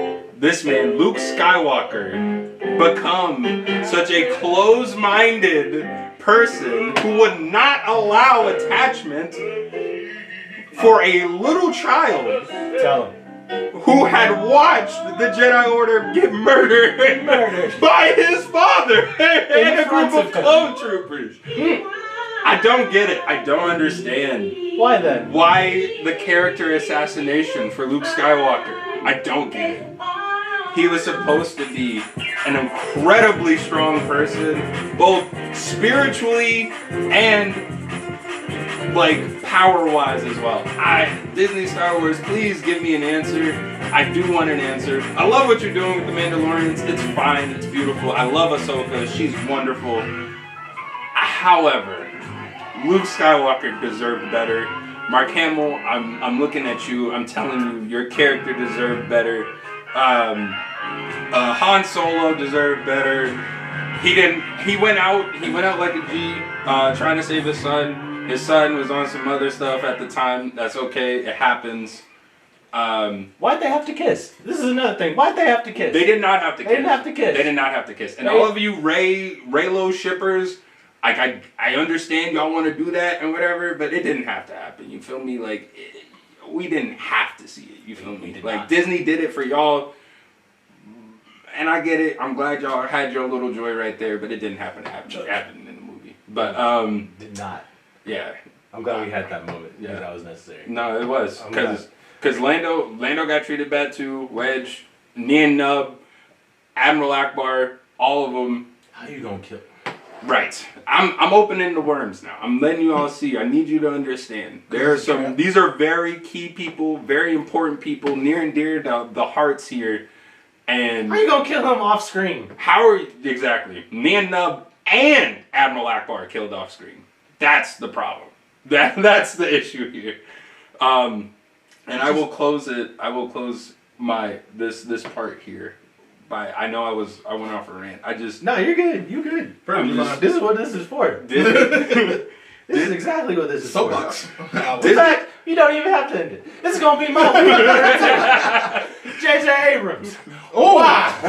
Luke Skywalker, become such a close-minded person who would not allow attachment for a little child
Tell him.
who had watched the Jedi Order get murdered by his father and a group of clone troopers? I don't get it. I don't understand.
Why then?
Why the character assassination for Luke Skywalker? I don't get it. He was supposed to be an incredibly strong person, both spiritually and like power-wise as well. Disney Star Wars, please give me an answer. I do want an answer. I love what you're doing with the Mandalorians. It's fine. It's beautiful. I love Ahsoka. She's wonderful. However, Luke Skywalker deserved better. Mark Hamill, I'm looking at you. I'm telling you, your character deserved better. Han Solo deserved better. He didn't. He went out like a G, trying to save his son. His son was on some other stuff at the time. That's okay. It happens.
Why'd they have to kiss? This is another thing. Why'd they have to kiss?
They did not have to kiss.
They didn't have to kiss.
They did not have to kiss. And all of you Reylo shippers, I understand y'all want to do that and whatever, but it didn't have to happen. You feel me? Like, we didn't have to see it. You feel me? Like, Disney did it for y'all, and I get it. I'm glad y'all had your little joy right there, but it didn't happen in the movie. But,
Did not.
yeah.
I'm glad we had that moment. Yeah, that was necessary.
No, it was. Because Lando got treated bad too. Wedge, Nien Nub, Admiral Akbar, all of them.
How you gonna kill?
Right. I'm opening the worms now. I'm letting you all see. I need you to understand. There are some. These are very key people, very important people, near and dear to the hearts here. And
How you gonna kill him off screen?
how are exactly Nien Nub and Admiral Akbar killed off screen? That's the problem. That's the issue here. And I will close it. I will close my this part here. I know I went off a rant.
No, you're good. You good. This is what this is for. This is exactly what this is
Soapbox.
for. In fact, you don't even have to end it. This is gonna be my week. J.J. Abrams.
Oh,
Wow.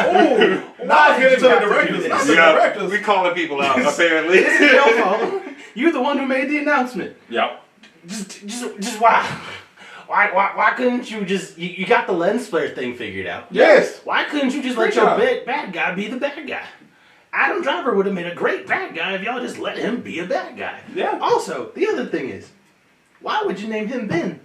Now let's get into the
have to do
directors.
this?
Not the
Yeah,
directors.
we calling people out apparently.
This is your fault. You're the one who made the announcement.
Yep.
Just why? Why couldn't you just you got the lens flare thing figured out?
Yes.
Why couldn't you just let
Great
your
job.
bad guy be the bad guy? Adam Driver would have made a great bad guy if y'all just let him be a bad guy.
Yeah.
Also, the other thing is, why would you name him Ben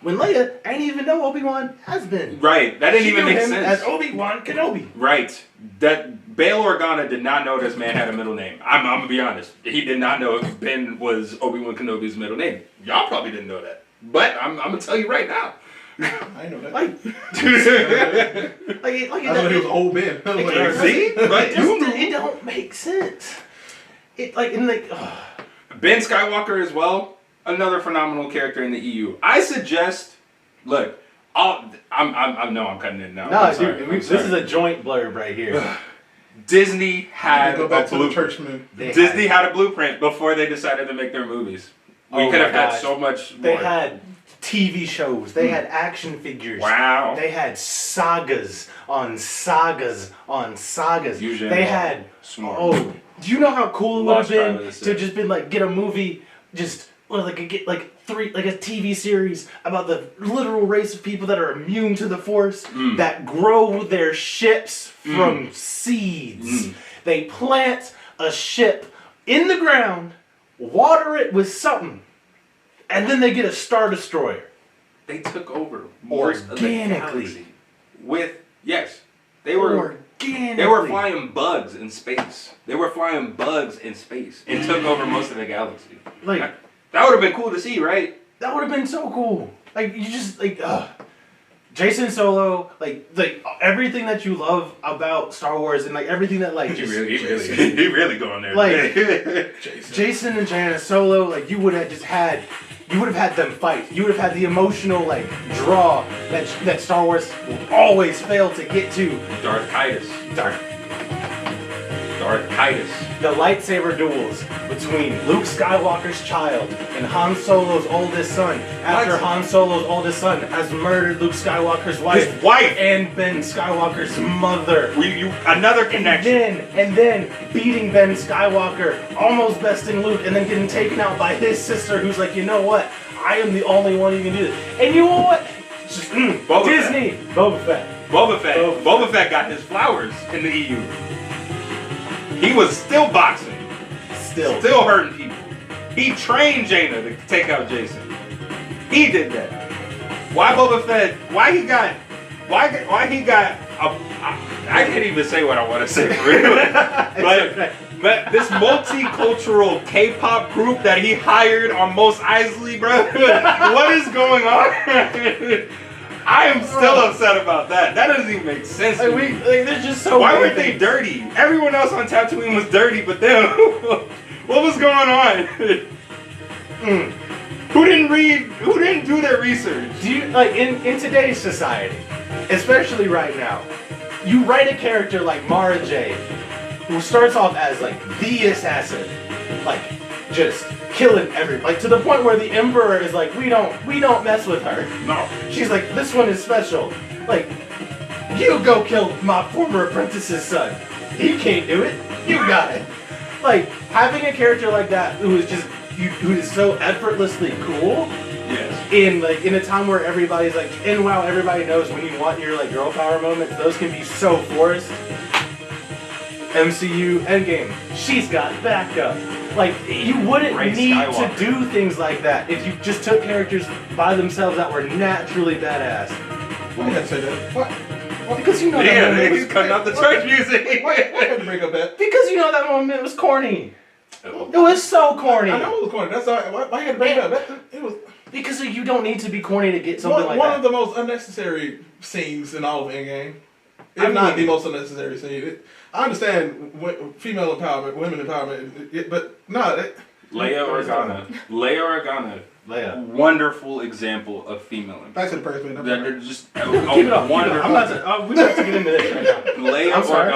when Leia ain't even know Obi-Wan has Ben?
Right. That didn't
She
even
knew
make
him
sense.
as Obi-Wan Kenobi.
Right. That Bail Organa did not know this man had a middle name. I'm gonna be honest. He did not know Ben was Obi-Wan Kenobi's middle name. Y'all probably didn't know that. But I'm gonna tell you right now.
I know that.
Like
I thought he was old Ben. I was like,
See? But you knew.
it don't make sense.
Ben Skywalker as well, another phenomenal character in the EU. I suggest, look, I'm cutting it now.
No,
I'm sorry.
dude,
I'm
this
sorry.
is a joint blurb right here.
Disney had
Go
a
back to the
blueprint.
churchman.
Disney had a blueprint before they decided to make their movies. We
Oh
could
my
have had
gosh.
so much more.
They had TV shows. They had action figures.
Wow.
They had sagas on sagas on sagas.
Eugene
They
Locke.
had.
Smart.
Oh, do you know how cool it would have
Lost Tribe
been
of the
to
Sith.
just been like get a movie just. Or get a TV series about the literal race of people that are immune to the Force that grow their ships from seeds. They plant a ship in the ground, water it with something, and then they get a Star Destroyer.
They took over most of the
Organically.
galaxy with they were
Organically.
flying bugs in space. They were flying bugs in space and took over most of the galaxy.
Like
That would have been cool to see, right?
that would have been so cool. Like you just Jason Solo, like everything that you love about Star Wars and like everything that like
He
just,
really going there.
Like Jason and Jaina Solo, like you would have had them fight. You would have had the emotional like draw that Star Wars always failed to get to.
Darth Titus.
The lightsaber duels between Luke Skywalker's child and Han Solo's oldest son. After
What?
Han Solo's oldest son has murdered Luke Skywalker's wife,
His wife!
and Ben Skywalker's mother.
Another connection.
And then beating Ben Skywalker, almost besting Luke, and then getting taken out by his sister, who's like, you know what? I am the only one who can do this. And you know what? Just,
Boba
Disney, Boba Fett.
Boba Fett got his flowers in the EU. He was still boxing,
Still.
still hurting people. He trained Jaina to take out Jason. He did that. Why Boba Fett? Why he got I can't even say what I want to say for real. But this multicultural K-pop group that he hired on Mos Eisley, bro. What is going on? I am still upset about that. That doesn't even make sense. to me.
They're just so.
Why
many
were they
things.
dirty? Everyone else on Tatooine was dirty, but them. What was going on? Who didn't read? Who didn't do their research?
Do you like in today's society, especially right now, you write a character like Mara Jade, who starts off as like the assassin, like just killing like to the point where the Emperor is like, we don't mess with her.
No.
She's like, this one is special. Like, you go kill my former apprentice's son. He can't do it. You got it. Like having a character like that who is so effortlessly cool.
Yes.
In a time where everybody's like, and wow, everybody knows when you want your like girl power moments, those can be so forced. MCU Endgame, she's got backup. Like you wouldn't
Rey
need
Skywalker.
to do things like that if you just took characters by themselves that were naturally badass.
Why you had to say that? What?
Because you know that
Yeah,
moment
he's
was,
cutting out the church music.
Why had to bring up that?
because you know that moment was corny. It was so corny.
I know it was corny. That's all. Why you had to bring it up? It was
Because you don't need to be corny to get something like
one
that.
of the most unnecessary scenes in all of Endgame. If
I mean-
not the most unnecessary scene. I understand female empowerment, women empowerment, but no.
Leia Organa.
Leia.
Wonderful example of female empowerment.
Back to the first man.
That are just
Keep it up.
wonderful.
I'm about to. We're about to get into this right now. I'm sorry.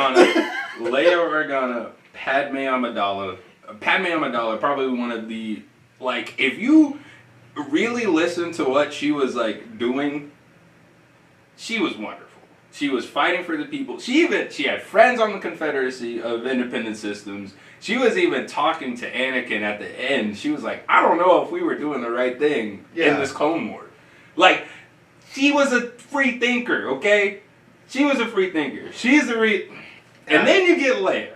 Leia Organa, Padme Amidala. Padme Amidala, probably one of the, like, if you really listen to what she was like doing, she was wonderful. She was fighting for the people. She had friends on the Confederacy of Independent Systems. She was even talking to Anakin at the end. She was like, I don't know if we were doing the right thing in this Clone War. Like, she was a free thinker, okay? She was a free thinker. She's the And then you get Leia.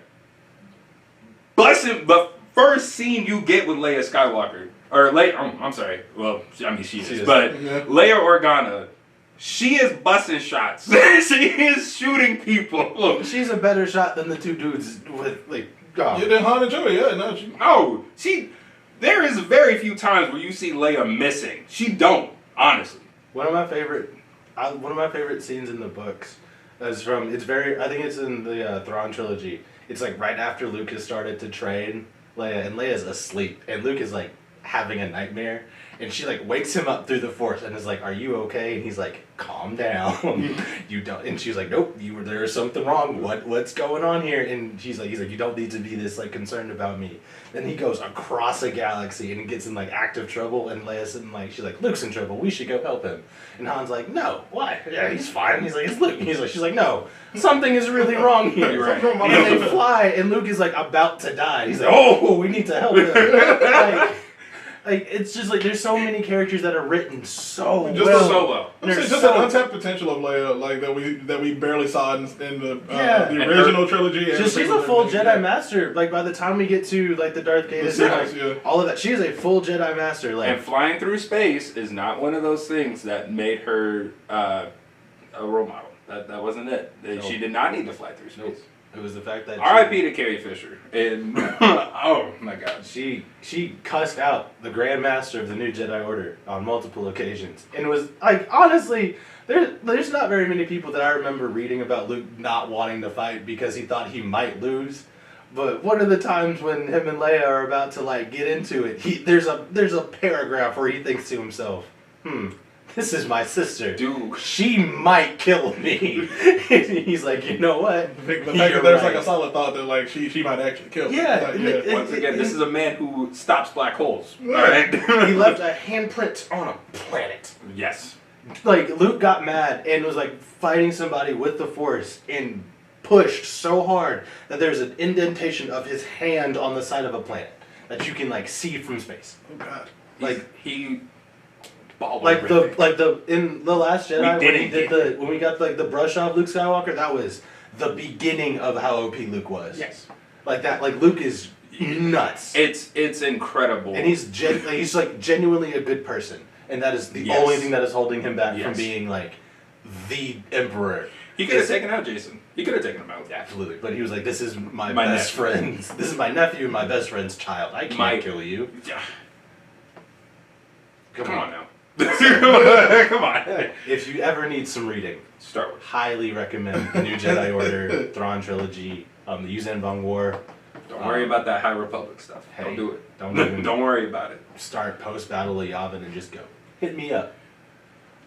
The first scene you get with Leia Skywalker, or Leia, I'm sorry, well, I mean she is, but
Yeah.
Leia Organa, she is busting shots. She is shooting people.
She's a better shot than the two dudes with like. Oh.
You did Han and Chewie, yeah, no.
No, there is very few times where you see Leia missing. She don't, honestly.
One of my favorite scenes in the books is from. I think it's in the Thrawn trilogy. It's like right after Luke has started to train Leia, and Leia's asleep, and Luke is like having a nightmare, and she like wakes him up through the Force and is like, "Are you okay?" And he's like, "Calm down, you don't." And she's like, "Nope, there's something wrong. What's going on here?" And he's like, "You don't need to be this like concerned about me." Then he goes across a galaxy and he gets in like active trouble, and Leia's sitting like, she's like, "Luke's in trouble. We should go help him." And Han's like, "No, why? Yeah, he's fine." He's like, "It's Luke." She's like, "No, something is really wrong here."
You're right.
And then they fly, and Luke is like about to die. He's like, "Oh, we need to help him." Like it's just like there's so many characters that are written so
Just
well.
so well.
I'm saying just an untapped potential of Leia, like that we barely saw in the original trilogy. And
She's a full Jedi Master. Like by the time we get to like the Darth Caedus and like, all of that, she is a full Jedi Master. Like
And flying through space is not one of those things that made her a role model. That wasn't it. She did not need to fly through space.
Nope. It was the fact that
R.I.P. to Carrie Fisher. And oh my God,
she cussed out the Grand Master of the New Jedi Order on multiple occasions, and was like, honestly, there's not very many people that I remember reading about Luke not wanting to fight because he thought he might lose. But one of the times when him and Leia are about to like get into it, there's a paragraph where he thinks to himself, "This is my sister.
dude.
She might kill me." He's like, "You know what?
The fact that there's like a solid thought that like she might actually kill me.
Yeah,
Like,
Once again, this is a man who stops black holes. All
Right.
right.
He left a handprint on a planet."
Yes.
Like Luke got mad and was like fighting somebody with the Force and pushed so hard that there's an indentation of his hand on the side of a planet that you can like see from space.
Oh God.
Like
he.
In the Last Jedi
We
when we got like the brush off Luke Skywalker, that was the beginning of how OP Luke was.
Yes.
Like that. Like Luke is nuts.
It's incredible.
And he's like genuinely a good person, and that is the
Yes.
only thing that is holding him back from
Yes.
being like the emperor.
He could have taken out Jason. He could have taken him out.
Absolutely, but he was like, "This is my
My
best
nephew.
friend's. This is my nephew and my best friend's child. I can't kill you."
Yeah.
Come
Come on
on.
now. Come on.
If you ever need some reading,
Star Wars.
highly recommend the New Jedi Order, Thrawn trilogy, the Yuuzhan Vong War.
Don't worry about that High Republic stuff.
Hey,
Don't do it.
don't even-
Don't worry about it.
Start post battle of Yavin and just go. Hit me up.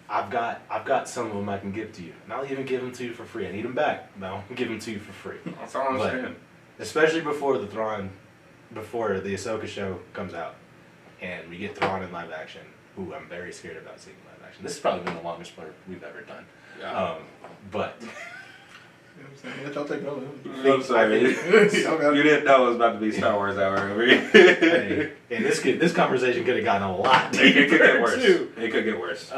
I've got some of them I can give to you, and I'll even give them to you for free. I need them back, but I'll give them to you for free.
That's all I'm
But-
saying.
Especially before the Ahsoka show comes out, and we get Thrawn in live action. Ooh, I'm very scared about seeing live action. This has probably been the longest blurb we've ever done.
Yeah.
But
Let y'all take over.
I'm sorry. You didn't know it was about to be Star Wars hour over here.
hey, and this conversation could have gotten a lot
It
deeper
could get worse.
too.
It could get worse.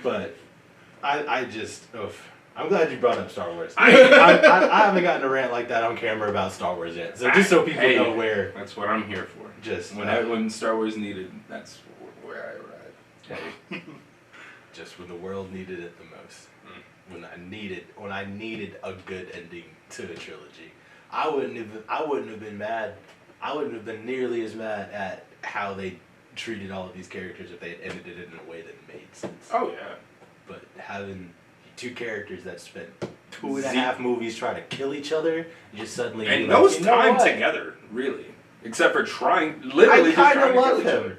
But I just I'm glad you brought up Star Wars. I haven't gotten a rant like that on camera about Star Wars yet. So just so people know where.
That's what I'm here for.
Just
when Star Wars needed, that's where I arrived.
Hey, just when the world needed it the most. When I needed a good ending to a trilogy. I wouldn't have been mad. I wouldn't have been nearly as mad at how they treated all of these characters if they had ended it in a way that made sense.
Oh yeah.
But having two characters that spent 2.5 movies trying to kill each other, you just suddenly
And
be
no
like, "You know
time
what?
together, really. Except for literally
I
just
kind
trying
of
to
love
kill each
him.
other.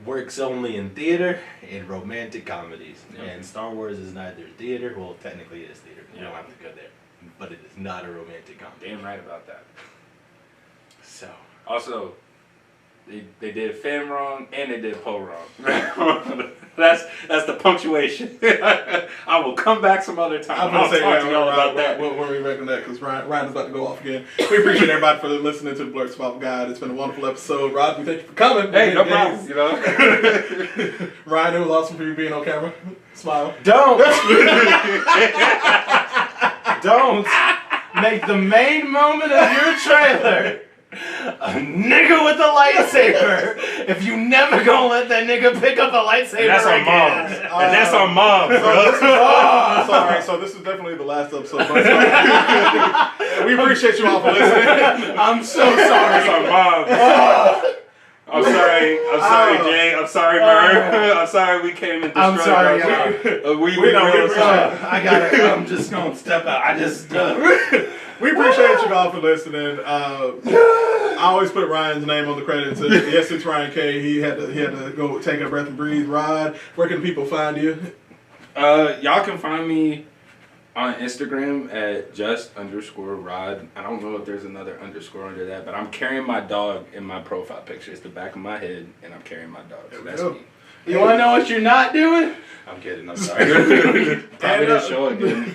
Works only in theater and romantic comedies.
Yep.
And Star Wars is neither theater, well, technically it is theater. You don't
Yeah.
have to go there. But it is not a romantic comedy.
Damn right about that.
So,
Also, they did Finn wrong and they did Poe wrong. that's the punctuation. I will come back some other time.
I'm gonna say
talk to y'all about that.
When we reckon that, because Ryan is about to go off again. We appreciate everybody for listening to the Blurred Survival Guide. It's been a wonderful episode. Rod, we thank you for coming.
Hey, no
Yes.
problem. You know.
Ryan, it was awesome for you being on camera. Smile.
don't make the main moment of your trailer a nigga with a lightsaber if you never gonna let that nigga pick up a lightsaber
That's our
again.
moms. And that's our moms, bro.
Sorry, so this is definitely the last episode. We appreciate you all for listening.
I'm so sorry.
That's our moms. I'm sorry, Jay. I'm sorry, Murr. I'm sorry we came and destroyed
I'm sorry,
y'all. We
I got it. I'm just gonna step out.
We appreciate you all for listening. I always put Ryan's name on the credits. Yes, it's Ryan K. He had to go take a breath and breathe. Rod, where can people find you?
Y'all can find me on Instagram at just_Rod. I don't know if there's another underscore under that, but I'm carrying my dog in my profile picture. It's the back of my head, and I'm carrying my dog. So that's me.
You want to know what you're not doing?
I'm kidding. I'm sorry. Probably didn't show again.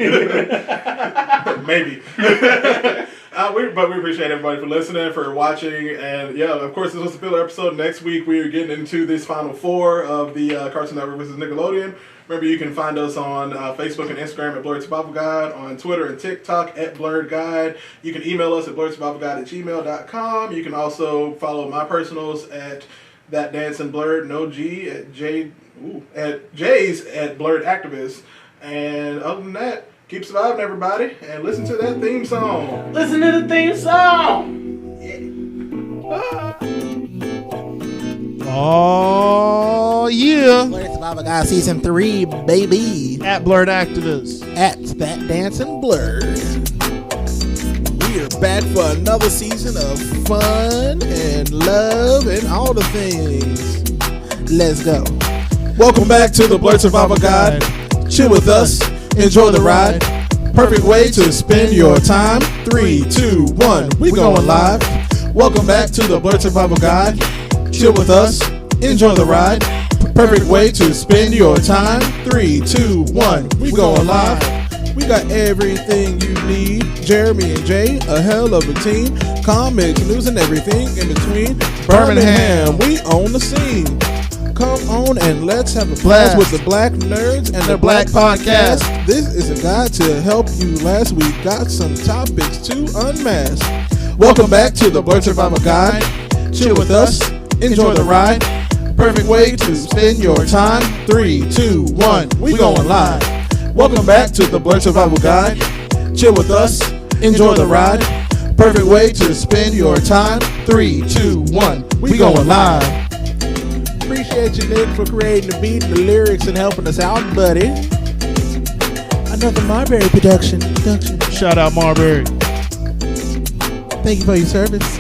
Maybe. But we appreciate everybody for listening, for watching, and yeah, of course, this was the filler episode. Next week, we are getting into this final four of the Cartoon Network vs. Nickelodeon. Remember, you can find us on Facebook and Instagram at Blurred Survival Guide, on Twitter and TikTok at Blurred Guide. You can email us at blurredsurvivalguide@gmail.com. You can also follow my personals at That Dancing Blurred, no G, at J's at Blurred Activist. And other than that, keep surviving, everybody, and listen to that theme song.
Listen to the theme song.
Oh, yeah.
Blurred Survival Guide Season 3, baby.
At Blurred Activists.
At That Dancing Blurred. We are back for another season of fun and love and all the things. Let's go. Welcome back to the Blurred Survival Guide. Chill with us. Enjoy the ride. Perfect way to spend your time. 3, 2, 1. We going live. Welcome back to the Blurred Survival Guide. Chill with us. Enjoy the ride. Perfect way to spend your time. 3, 2, 1. We going live. We got everything you need. Jeremy and Jay, a hell of a team. Comics, news, and everything in between. Birmingham, we own the scene. Come on and let's have a blast with the Black Nerds and their Black Podcast. This is a guide to help you last. We got some topics to unmask. Welcome back to the Blurred Survival Guide. Chill with us. Enjoy the ride. Perfect way to spend your time. 3, 2, 1. We going live. Welcome back to the Blurred Survival Guide. Chill with us. Enjoy the ride. Perfect way to spend your time. 3, 2, 1. We going live. Appreciate you, Nick, for creating the beat and the lyrics and helping us out, buddy. Another Marbury production.
Shout out Marbury.
Thank you for your service.